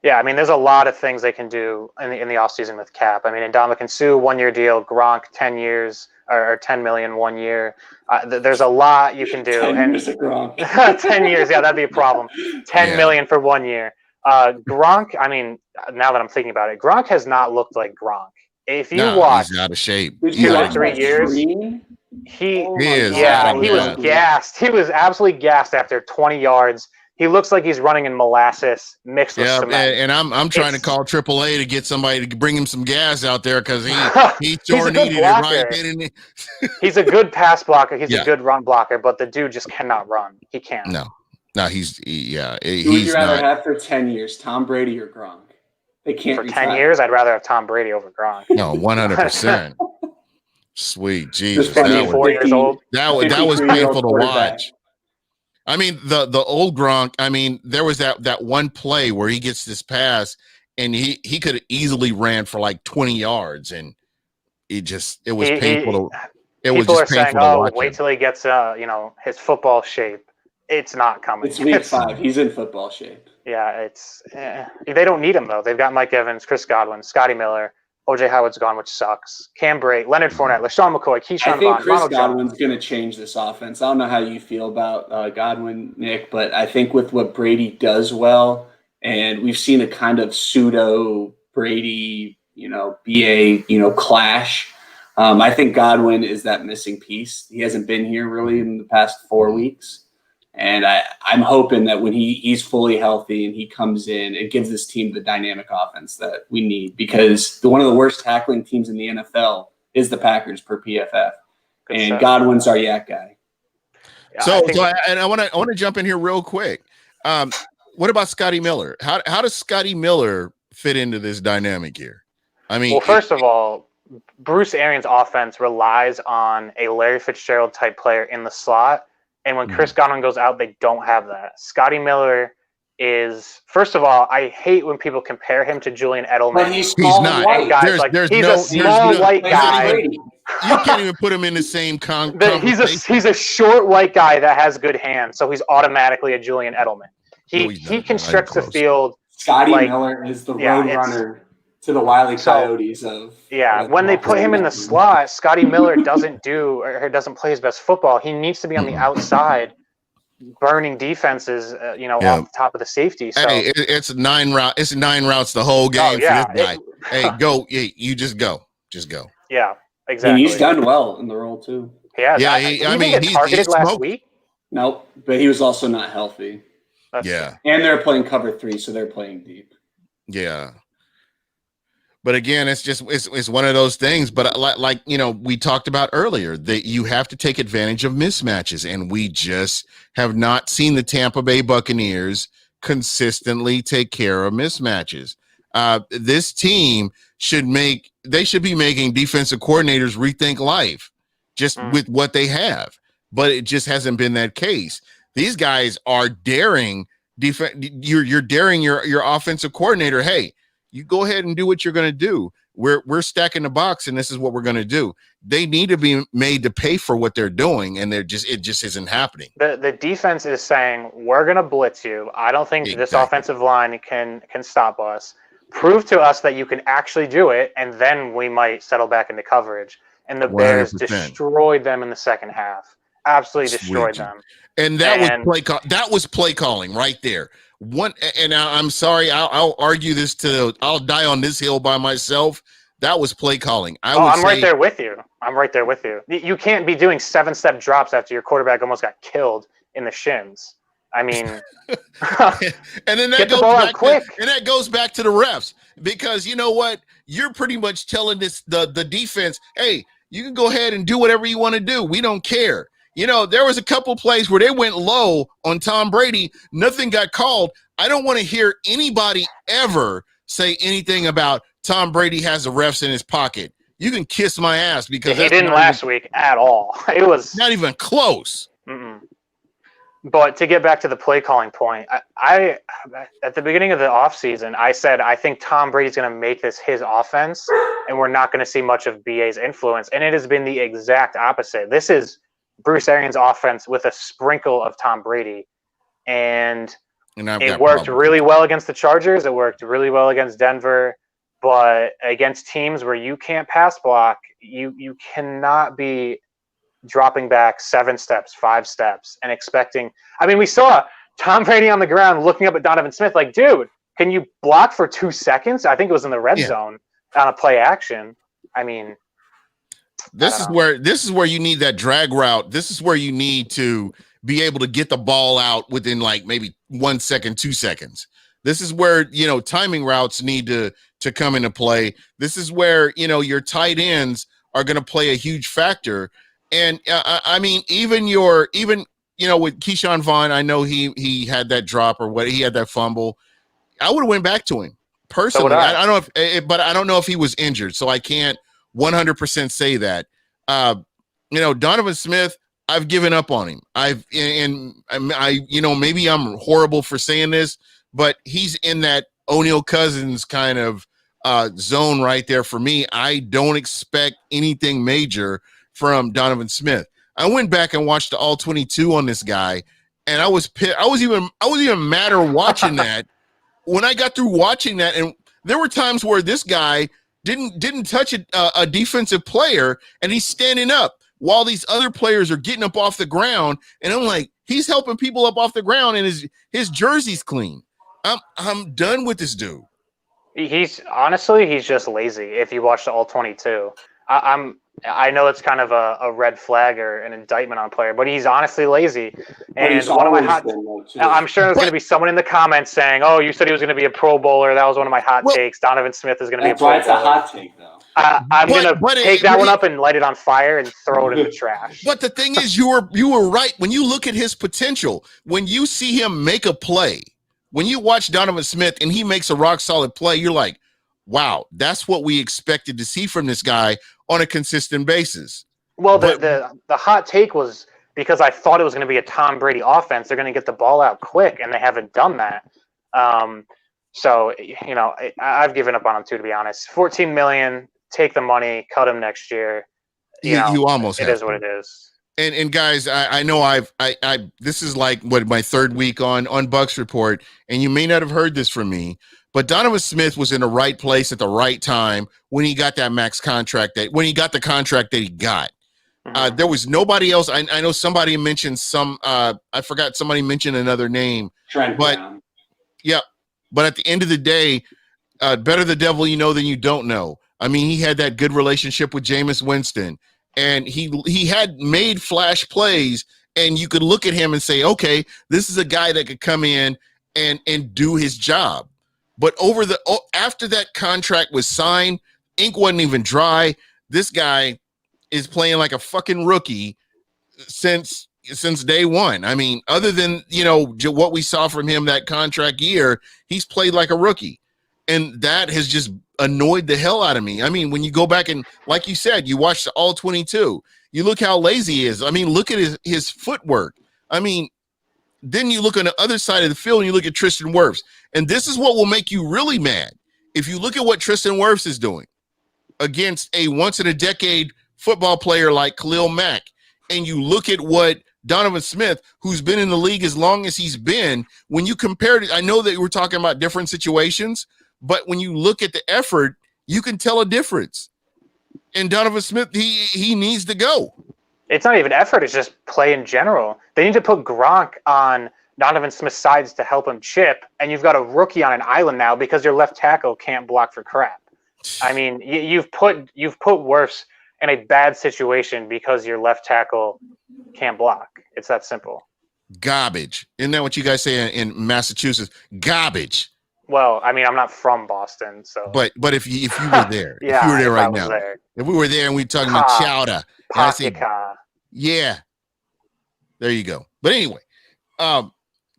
Yeah, I mean, there's a lot of things they can do in the offseason with cap. I mean, Ndamukong Suh, 1 year deal, Gronk 10 years or 10 million 1 year. There's a lot you can do. 10 years of Gronk. 10 years, yeah, that'd be a problem. 10 million for 1 year. Gronk, I mean, now that I'm thinking about it, Gronk has not looked like Gronk. If you watch, he's out of shape. 2 or 3 years. He was gassed. He was absolutely gassed after 20 yards. He looks like he's running in molasses mixed with cement. And I'm trying to call AAA to get somebody to bring him some gas out there, because he sure needed it right then. He's a good pass blocker. He's a good run blocker, but the dude just cannot run. He can't. No, he's Who would you rather have for 10 years, Tom Brady or Gronk? They can't for 10 years. I'd rather have Tom Brady over Gronk. No, 100%. Sweet Jesus, that was painful to watch. I mean, the old Gronk. I mean, there was that one play where he gets this pass, and he could have easily ran for like 20 yards, and it was painful. People are saying, "Oh, wait till he gets his football shape." It's not coming. It's week 5. He's in football shape. Yeah, they don't need him though. They've got Mike Evans, Chris Godwin, Scotty Miller. OJ Howard's gone, which sucks. Cam Brate, Leonard Fournette, LaShawn McCoy, Keyshawn Vaughn, Chris Godwin's going to change this offense. I don't know how you feel about Godwin, Nick, but I think with what Brady does well, and we've seen a kind of pseudo Brady, BA, clash. I think Godwin is that missing piece. He hasn't been here really in the past 4 weeks. And I'm hoping that when he's fully healthy and he comes in, it gives this team the dynamic offense that we need, because one of the worst tackling teams in the NFL is the Packers per PFF. And Godwin's our yak guy. So I want to jump in here real quick. What about Scotty Miller? How does Scotty Miller fit into this dynamic here? I mean, well, first of all, Bruce Arians' offense relies on a Larry Fitzgerald type player in the slot, and when Chris Godwin goes out, they don't have that. Scotty Miller is, first of all, I hate when people compare him to Julian Edelman. But he's small and not. white. Guys, he's a small white guy. You can't even put him in the same conversation. He's a short white guy that has good hands, so he's automatically a Julian Edelman. He can stretch the field. Scotty Miller is the road runner to the Wile E. Coyotes of. Yeah, when they put him in the slot, Scotty Miller doesn't play his best football. He needs to be on the outside, burning defenses, off the top of the safety. So hey, it's 9 routes. It's 9 routes the whole game for this guy. Hey, go! You just go. Yeah, exactly. And he's done well in the role too. Yeah, he's targeted last week. Nope, but he was also not healthy. That's true. And they're playing cover 3, so they're playing deep. Yeah. But again, it's one of those things. But like we talked about earlier, that you have to take advantage of mismatches, and we just have not seen the Tampa Bay Buccaneers consistently take care of mismatches. This team should be making defensive coordinators rethink life just with what they have, but it just hasn't been that case. These guys are daring you're daring your offensive coordinator. Hey, you go ahead and do what you're going to do. We're stacking the box, and this is what we're going to do. They need to be made to pay for what they're doing, and it just isn't happening. The defense is saying, we're going to blitz you. I don't think this offensive line can stop us. Prove to us that you can actually do it, and then we might settle back into coverage. And the Bears 100%. Destroyed them in the second half. Absolutely destroyed them. And that was play calling right there. I'm sorry, I'll argue this I'll die on this hill by myself. That was play calling. I'm right there with you. You can't be doing 7-step drops after your quarterback almost got killed in the shins. I mean, and then that goes back to the refs, because you know what? You're pretty much telling the defense, hey, you can go ahead and do whatever you want to do. We don't care. There was a couple plays where they went low on Tom Brady. Nothing got called. I don't want to hear anybody ever say anything about Tom Brady has the refs in his pocket. You can kiss my ass, because he didn't last week at all. It was not even close. Mm-mm. But to get back to the play calling point, I at the beginning of the offseason, I said I think Tom Brady's going to make this his offense, and we're not going to see much of BA's influence. And it has been the exact opposite. This is Bruce Arians' offense with a sprinkle of Tom Brady, and it worked really well against the Chargers. It worked really well against Denver, but against teams where you can't pass block, you cannot be dropping back 7 steps, 5 steps, and expecting. I mean, we saw Tom Brady on the ground looking up at Donovan Smith like, dude, can you block for 2 seconds? I think it was in the red zone on a play action. I mean, this is where you need that drag route. This is where you need to be able to get the ball out within like maybe 1 second, 2 seconds. This is where, timing routes need to come into play. This is where, your tight ends are going to play a huge factor. And I mean, even with Keyshawn Vaughn, I know he had that drop he had that fumble. I would have went back to him personally. So I don't know but I don't know if he was injured, so I can't 100% say that. Donovan Smith, I've given up on him. Maybe I'm horrible for saying this, but he's in that O'Neal Cousins kind of zone right there for me. I don't expect anything major from Donovan Smith. I went back and watched the all 22 on this guy, and I was pissed. I was even madder watching that. When I got through watching that, and there were times where this guy didn't touch a defensive player, and he's standing up while these other players are getting up off the ground, and I'm like, he's helping people up off the ground, and his jersey's clean. I'm done with this dude. He's just lazy. If you watch the all 22, I know it's kind of a red flag or an indictment on a player, but he's honestly lazy. And one of my I'm sure there's going to be someone in the comments saying, "Oh, you said he was going to be a Pro Bowler. That was one of my hot takes. Donovan Smith is going to be a Pro Bowler." That's a hot take, though. I'm going to take that one up and light it on fire and throw it in the trash. But the thing is, you were right. When you look at his potential, when you see him make a play, when you watch Donovan Smith and he makes a rock solid play, you're like, wow, that's what we expected to see from this guy on a consistent basis. Well, But the hot take was because I thought it was going to be a Tom Brady offense. They're going to get the ball out quick, and they haven't done that. So I've given up on him too, to be honest. $14 million, take the money, cut him next year. you almost it have is to. what it is. And guys, I know I this is like my third week on Bucs Report, and you may not have heard this from me, but Donovan Smith was in the right place at the right time when he got that max contract when he got the contract that he got. Mm-hmm. There was nobody else. I know somebody mentioned I forgot, somebody mentioned another name. Trent Brown. Yeah. But at the end of the day, better the devil you know than you don't know. I mean, he had that good relationship with Jameis Winston, and he had made flash plays, and you could look at him and say, okay, this is a guy that could come in and do his job. But after that contract was signed, ink wasn't even dry. This guy is playing like a fucking rookie since day one. I mean, other than, what we saw from him that contract year, he's played like a rookie. And that has just annoyed the hell out of me. I mean, when you go back and, like you said, you watch the all 22, you look how lazy he is. I mean, look at his footwork. I mean, then you look on the other side of the field and you look at Tristan Wirfs. And this is what will make you really mad. If you look at what Tristan Wirfs is doing against a once-in-a-decade football player like Khalil Mack, and you look at what Donovan Smith, who's been in the league as long as he's been, when you compare it, I know that we're talking about different situations, but when you look at the effort, you can tell a difference. And Donovan Smith, he needs to go. It's not even effort, it's just play in general. They need to put Gronk on Donovan Smith's sides to help him chip, and you've got a rookie on an island now because your left tackle can't block for crap. I mean, you've put Wirfs in a bad situation because your left tackle can't block. It's that simple. Garbage. Isn't that what you guys say in Massachusetts? Garbage. Well, I mean, I'm not from Boston, so. But if you were there, yeah, if you were there right now, there. if we were there and we were talking about chowder, and I said, yeah, there you go. But anyway,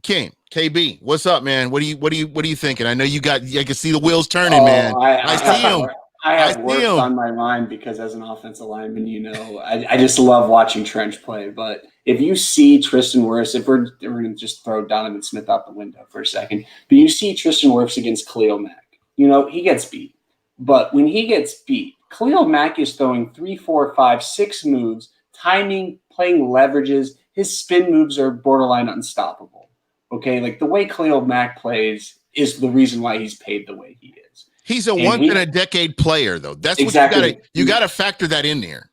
King, KB, what's up, man? What are you thinking? I know I can see the wheels turning, man. I see him. I have Wirfs on my mind because as an offensive lineman, I just love watching Trench play. But if you see Tristan Wirfs, if we're going to just throw Donovan Smith out the window for a second, but you see Tristan Wirfs against Khalil Mack, he gets beat. But when he gets beat, Khalil Mack is throwing 3, 4, 5, 6 moves, timing, playing leverages. His spin moves are borderline unstoppable. Okay, like the way Khalil Mack plays is the reason why he's paid the way he is. He's a once-in-a-decade player, though. That's exactly what you got to factor that in there.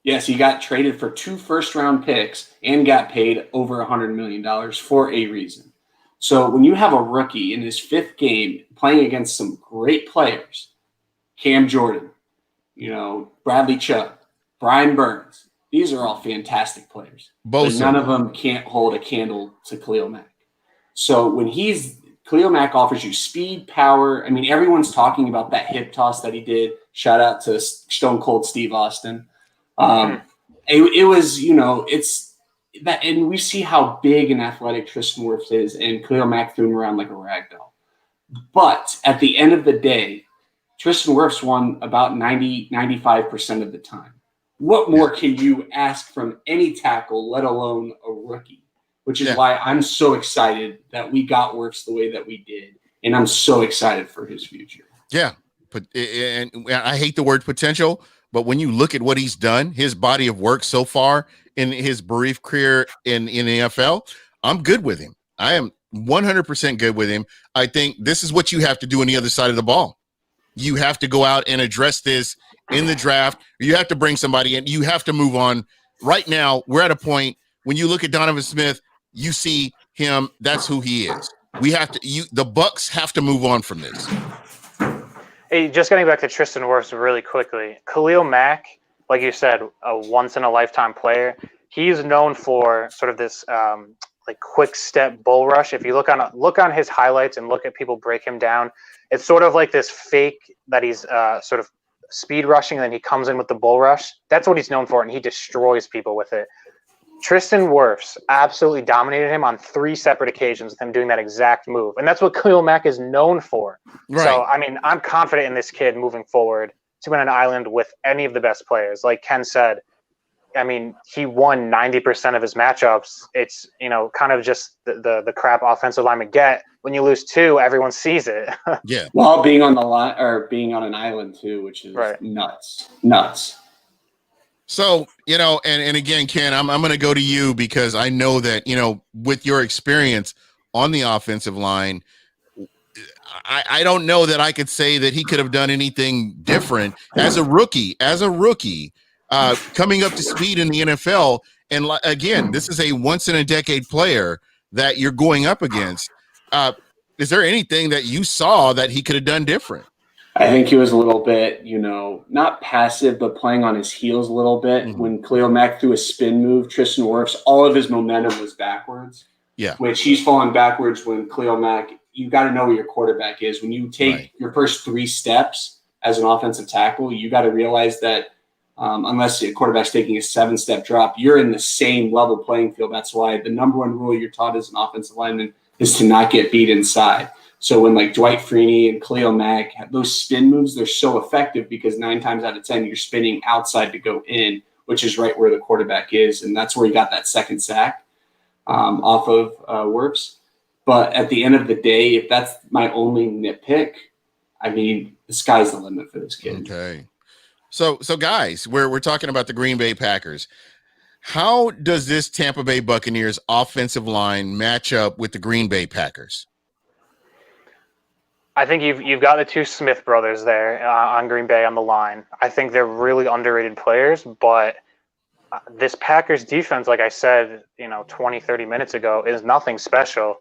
Yes, he got traded for 2 first-round picks and got paid over $100 million for a reason. So when you have a rookie in his 5th game playing against some great players, Cam Jordan, Bradley Chubb, Brian Burns, these are all fantastic players. But none of them can't hold a candle to Khalil Mack. So when Khalil Mack offers you speed, power. I mean, everyone's talking about that hip toss that he did. Shout out to Stone Cold Steve Austin. It was, it's that, and we see how big and athletic Tristan Wirfs is, and Khalil Mack threw him around like a rag doll. But at the end of the day, Tristan Wirfs won about 95% of the time. What more can you ask from any tackle, let alone a rookie? Which is why I'm so excited that we got Wirfs the way that we did. And I'm so excited for his future. Yeah. And I hate the word potential, but when you look at what he's done, his body of work so far in his brief career in the NFL, I'm good with him. I am 100% good with him. I think this is what you have to do on the other side of the ball. You have to go out and address this in the draft. You have to bring somebody in. You have to move on. Right now, we're at a point when you look at Donovan Smith, you see him, that's who he is. The Bucs have to move on from this. Hey, just getting back to Tristan Wirfs really quickly. Khalil Mack, like you said, a once-in-a-lifetime player. He's known for sort of this quick step bull rush. If you look on his highlights and look at people break him down, it's sort of like this fake that he's sort of speed rushing, and then he comes in with the bull rush. That's what he's known for, and he destroys people with it. Tristan Wirfs absolutely dominated him on 3 separate occasions with him doing that exact move. And that's what Khalil Mack is known for. Right. So, I mean, I'm confident in this kid moving forward to win an island with any of the best players. Like Ken said, I mean, he won 90% of his matchups. It's, kind of just the crap offensive linemen get. When you lose 2, everyone sees it. Yeah. While being on the line or being on an island too, which is right. nuts. So, and again, Ken, I'm going to go to you because I know that, with your experience on the offensive line, I don't know that I could say that he could have done anything different as a rookie, coming up to speed in the NFL. And again, this is a once in a decade player that you're going up against. Is there anything that you saw that he could have done different? I think he was a little bit, not passive, but playing on his heels a little bit. Mm-hmm. When Khalil Mack threw a spin move, Tristan Wirfs, all of his momentum was backwards. Yeah. Which he's falling backwards when Khalil Mack, you got to know where your quarterback is. When you take your first 3 steps as an offensive tackle, you got to realize that unless your quarterback's taking a 7-step drop, you're in the same level playing field. That's why the number 1 rule you're taught as an offensive lineman is to not get beat inside. So when like Dwight Freeney and Khalil Mack have those spin moves, they're so effective because 9 times out of 10, you're spinning outside to go in, which is right where the quarterback is. And that's where he got that 2nd sack off of Wirfs. But at the end of the day, if that's my only nitpick, I mean, the sky's the limit for this kid. Okay. So guys, we're talking about the Green Bay Packers. How does this Tampa Bay Buccaneers offensive line match up with the Green Bay Packers? I think you've got the 2 Smith brothers there on Green Bay on the line. I think they're really underrated players, but this Packers defense, like I said, 20, 30 minutes ago, is nothing special.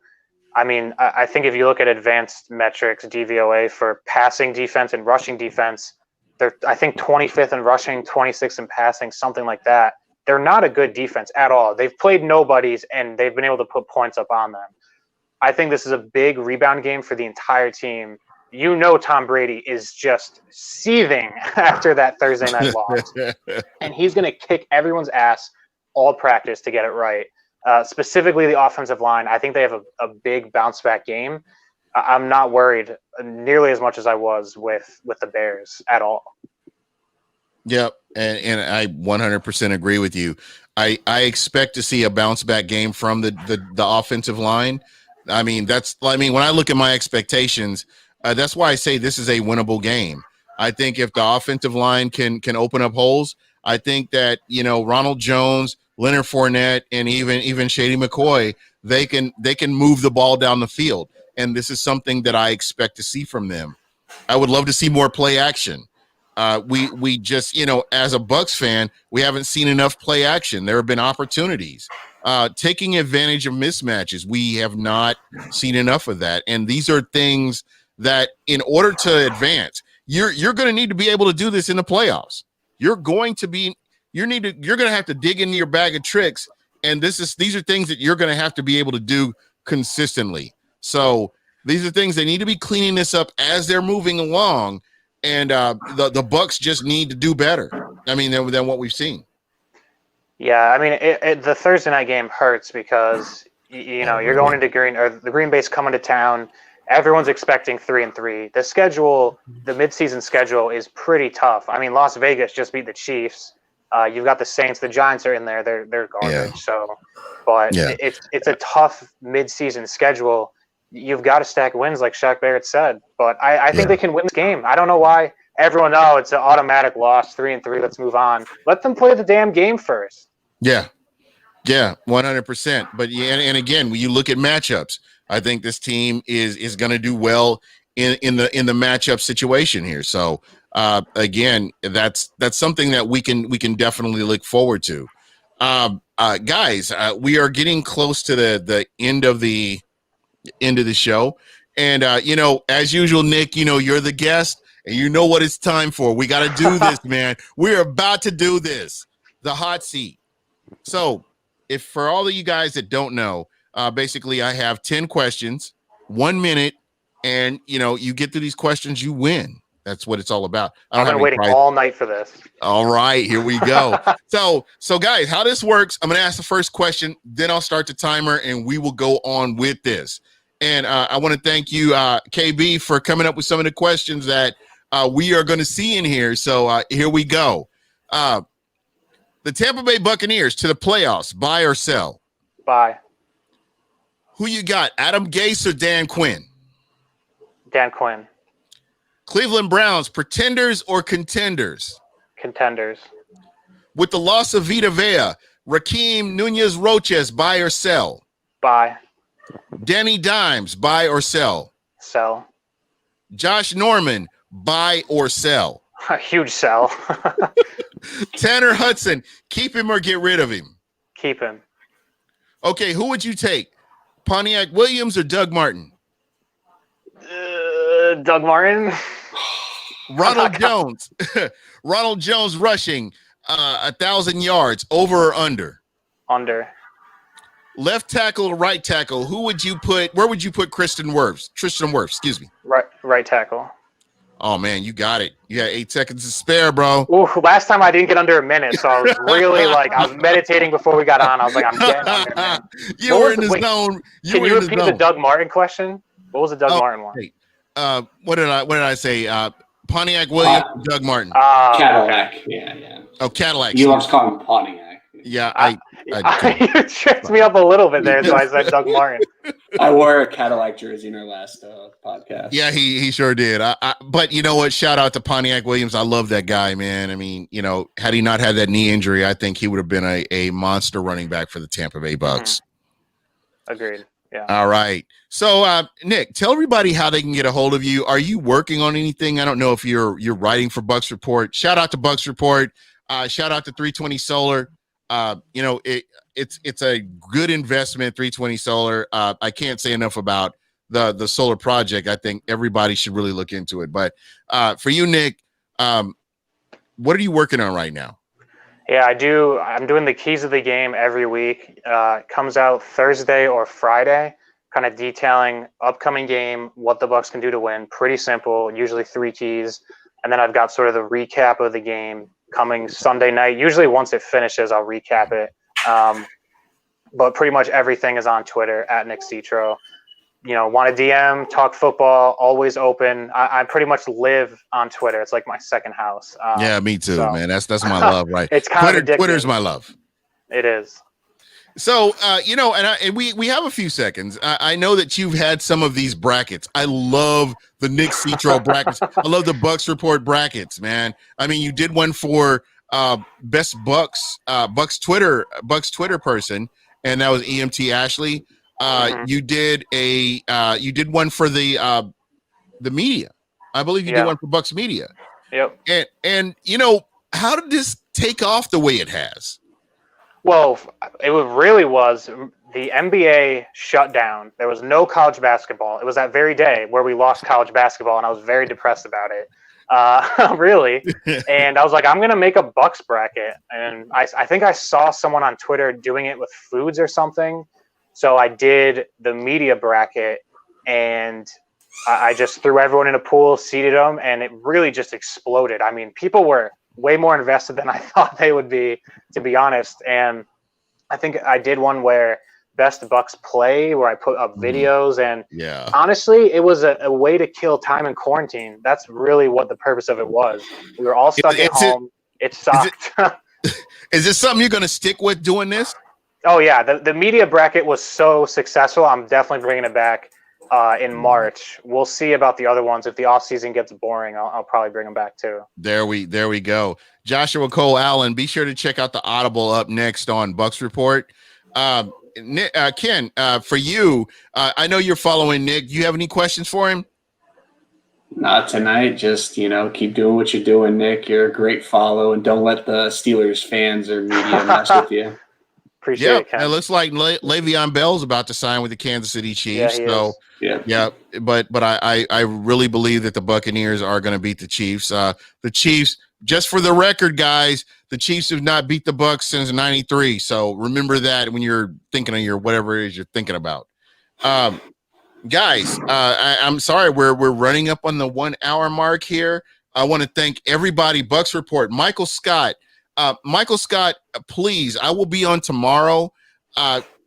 I mean, I think if you look at advanced metrics, DVOA for passing defense and rushing defense, they're, I think, 25th in rushing, 26th in passing, something like that. They're not a good defense at all. They've played nobodies, and they've been able to put points up on them. I think this is a big rebound game for the entire team. Tom Brady is just seething after that Thursday night loss. And he's going to kick everyone's ass all practice to get it right. Specifically the offensive line. I think they have a big bounce back game. I'm not worried nearly as much as I was with the Bears at all. Yep. And I 100% agree with you. I expect to see a bounce back game from the offensive line. I mean, when I look at my expectations, that's why I say this is a winnable game. I think if the offensive line can open up holes, I think that, Ronald Jones, Leonard Fournette, and even Shady McCoy, they can move the ball down the field. And this is something that I expect to see from them. I would love to see more play action. We just, as a Bucs fan, we haven't seen enough play action. There have been opportunities. Taking advantage of mismatches, we have not seen enough of that. And these are things that in order to advance, you're going to need to be able to do this in the playoffs. You're going to have to dig into your bag of tricks. And these are things that you're going to have to be able to do consistently. So these are things they need to be cleaning this up as they're moving along. And the Bucs just need to do better. I mean, than what we've seen. Yeah, I mean, the Thursday night game hurts because you're going into the Green Bay's coming to town. Everyone's expecting 3-3. The midseason schedule is pretty tough. I mean, Las Vegas just beat the Chiefs. You've got the Saints. The Giants are in there. They're garbage. Yeah. So, but it's a tough midseason schedule. You've got to stack wins, like Shaq Barrett said. But I think they can win this game. I don't know why everyone, it's an automatic loss, 3-3. Let's move on. Let them play the damn game first. Yeah, 100%. But and again, when you look at matchups, I think this team is going to do well in the matchup situation here. So again, that's something that we can definitely look forward to. Guys, we are getting close to the end of the show, and as usual, Nick, you're the guest, and you know what it's time for. We got to do this, man. We're about to do this, the hot seat. So, if for all of you guys that don't know, basically I have 10 questions, 1 minute, and you get through these questions, you win. That's what it's all about. I've been waiting all night for this. All right, here we go. So guys, how this works, I'm going to ask the first question, then I'll start the timer, and we will go on with this. And I want to thank you, KB, for coming up with some of the questions that we are going to see in here. So here we go. The Tampa Bay Buccaneers to the playoffs, buy or sell? Buy. Who you got, Adam Gase or Dan Quinn? Dan Quinn. Cleveland Browns, pretenders or contenders? Contenders. With the loss of Vita Vea, Raheem Nunez-Roches, buy or sell? Buy. Danny Dimes, buy or sell? Sell. Josh Norman, buy or sell? A huge sell. Tanner Hudson, keep him or get rid of him? Keep him. Okay, who would you take, Pontiac Williams or Doug Martin? Doug Martin. Ronald Jones. Ronald Jones rushing 1,000 yards, over or under? Under. Left tackle or right tackle, who would you put? Where would you put Tristan Wirfs, excuse me. Right tackle. Oh, man, you got it. You got 8 seconds to spare, bro. Ooh, last time I didn't get under a minute, so I was really I was meditating before we got on. I was like, I'm getting under, man. You were in the zone. Can you repeat the Doug Martin question? What was the Doug Martin one? Hey, what did I say? Pontiac Williams, Doug Martin. Cadillac. Okay. Yeah. Oh, Cadillac. You love to call him Pontiac. Yeah, you tripped me up a little bit there, so I said Doug Martin. I wore a Cadillac jersey in our last podcast. Yeah, he sure did. But you know what? Shout out to Pontiac Williams. I love that guy, man. I mean, had he not had that knee injury, I think he would have been a monster running back for the Tampa Bay Bucs. Agreed. Yeah. All right. So, Nick, tell everybody how they can get a hold of you. Are you working on anything? I don't know if you're writing for Bucs Report. Shout out to Bucs Report. Shout out to 320 Solar. It's a good investment, 320 Solar. I can't say enough about the solar project. I think everybody should really look into it. But for you, Nick, what are you working on right now? Yeah, I do. I'm doing the keys of the game every week. It comes out Thursday or Friday, kind of detailing upcoming game, what the Bucs can do to win. Pretty simple, usually 3 keys. And then I've got sort of the recap of the game coming Sunday night. Usually once it finishes, I'll recap it. But pretty much everything is on Twitter at Nick Sitro. Want to DM, talk football, always open. I pretty much live on Twitter. It's like my second house. Yeah, me too, man. That's my love, right? It's kind of addictive. Twitter's my love. It is. So, and we have a few seconds. I know that you've had some of these brackets. I love the Nick Sitro brackets. I love the Bucs Report brackets, man. I mean, you did one for best Bucs Twitter person, and that was EMT Ashley. You did one for the media. I believe you did one for Bucs Media. Yep. And how did this take off the way it has? Well, it really was. The NBA shut down. There was no college basketball. It was that very day where we lost college basketball, and I was very depressed about it. Really. And I was like, I'm going to make a Bucs bracket. And I think I saw someone on Twitter doing it with foods or something. So I did the media bracket, and I just threw everyone in a pool, seeded them, and it really just exploded. I mean, people were way more invested than I thought they would be, to be honest. And I think I did one where best Bucs play, where I put up videos, and honestly, it was a way to kill time in quarantine. That's really what the purpose of it was. We were all stuck at home. It sucked. Is this something you're going to stick with, doing this? Oh yeah, the media bracket was so successful. I'm definitely bringing it back in March. We'll see about the other ones. If the off season gets boring, I'll probably bring them back too. There we go. Joshua Cole Allen. Be sure to check out the Audible up next on Bucs Report. Ken, for you, I know you're following Nick. Do you have any questions for him? Not tonight. Just, keep doing what you're doing, Nick. You're a great follow, and don't let the Steelers fans or media mess with you. Appreciate it, Ken. It looks like Le'Veon Bell's about to sign with the Kansas City Chiefs. But I really believe that the Buccaneers are going to beat the Chiefs. The Chiefs, just for the record, guys, the Chiefs have not beat the Bucs since '93. So remember that when you're thinking of your whatever it is you're thinking about. Guys, I'm sorry, we're running up on the 1 hour mark here. I want to thank everybody. Bucs Report, Michael Scott. Michael Scott, please, I will be on tomorrow.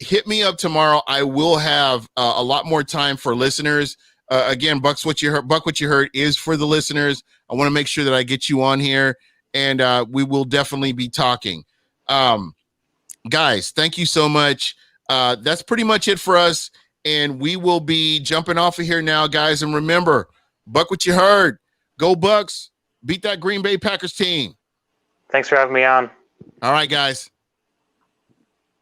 Hit me up tomorrow. I will have a lot more time for listeners. Again, Bucs What You Heard. Buc What You Heard is for the listeners. I want to make sure that I get you on here, and we will definitely be talking. Guys, thank you so much. That's pretty much it for us. And we will be jumping off of here now, guys. And remember, Buc What You Heard. Go Bucs. Beat that Green Bay Packers team. Thanks for having me on. All right, guys.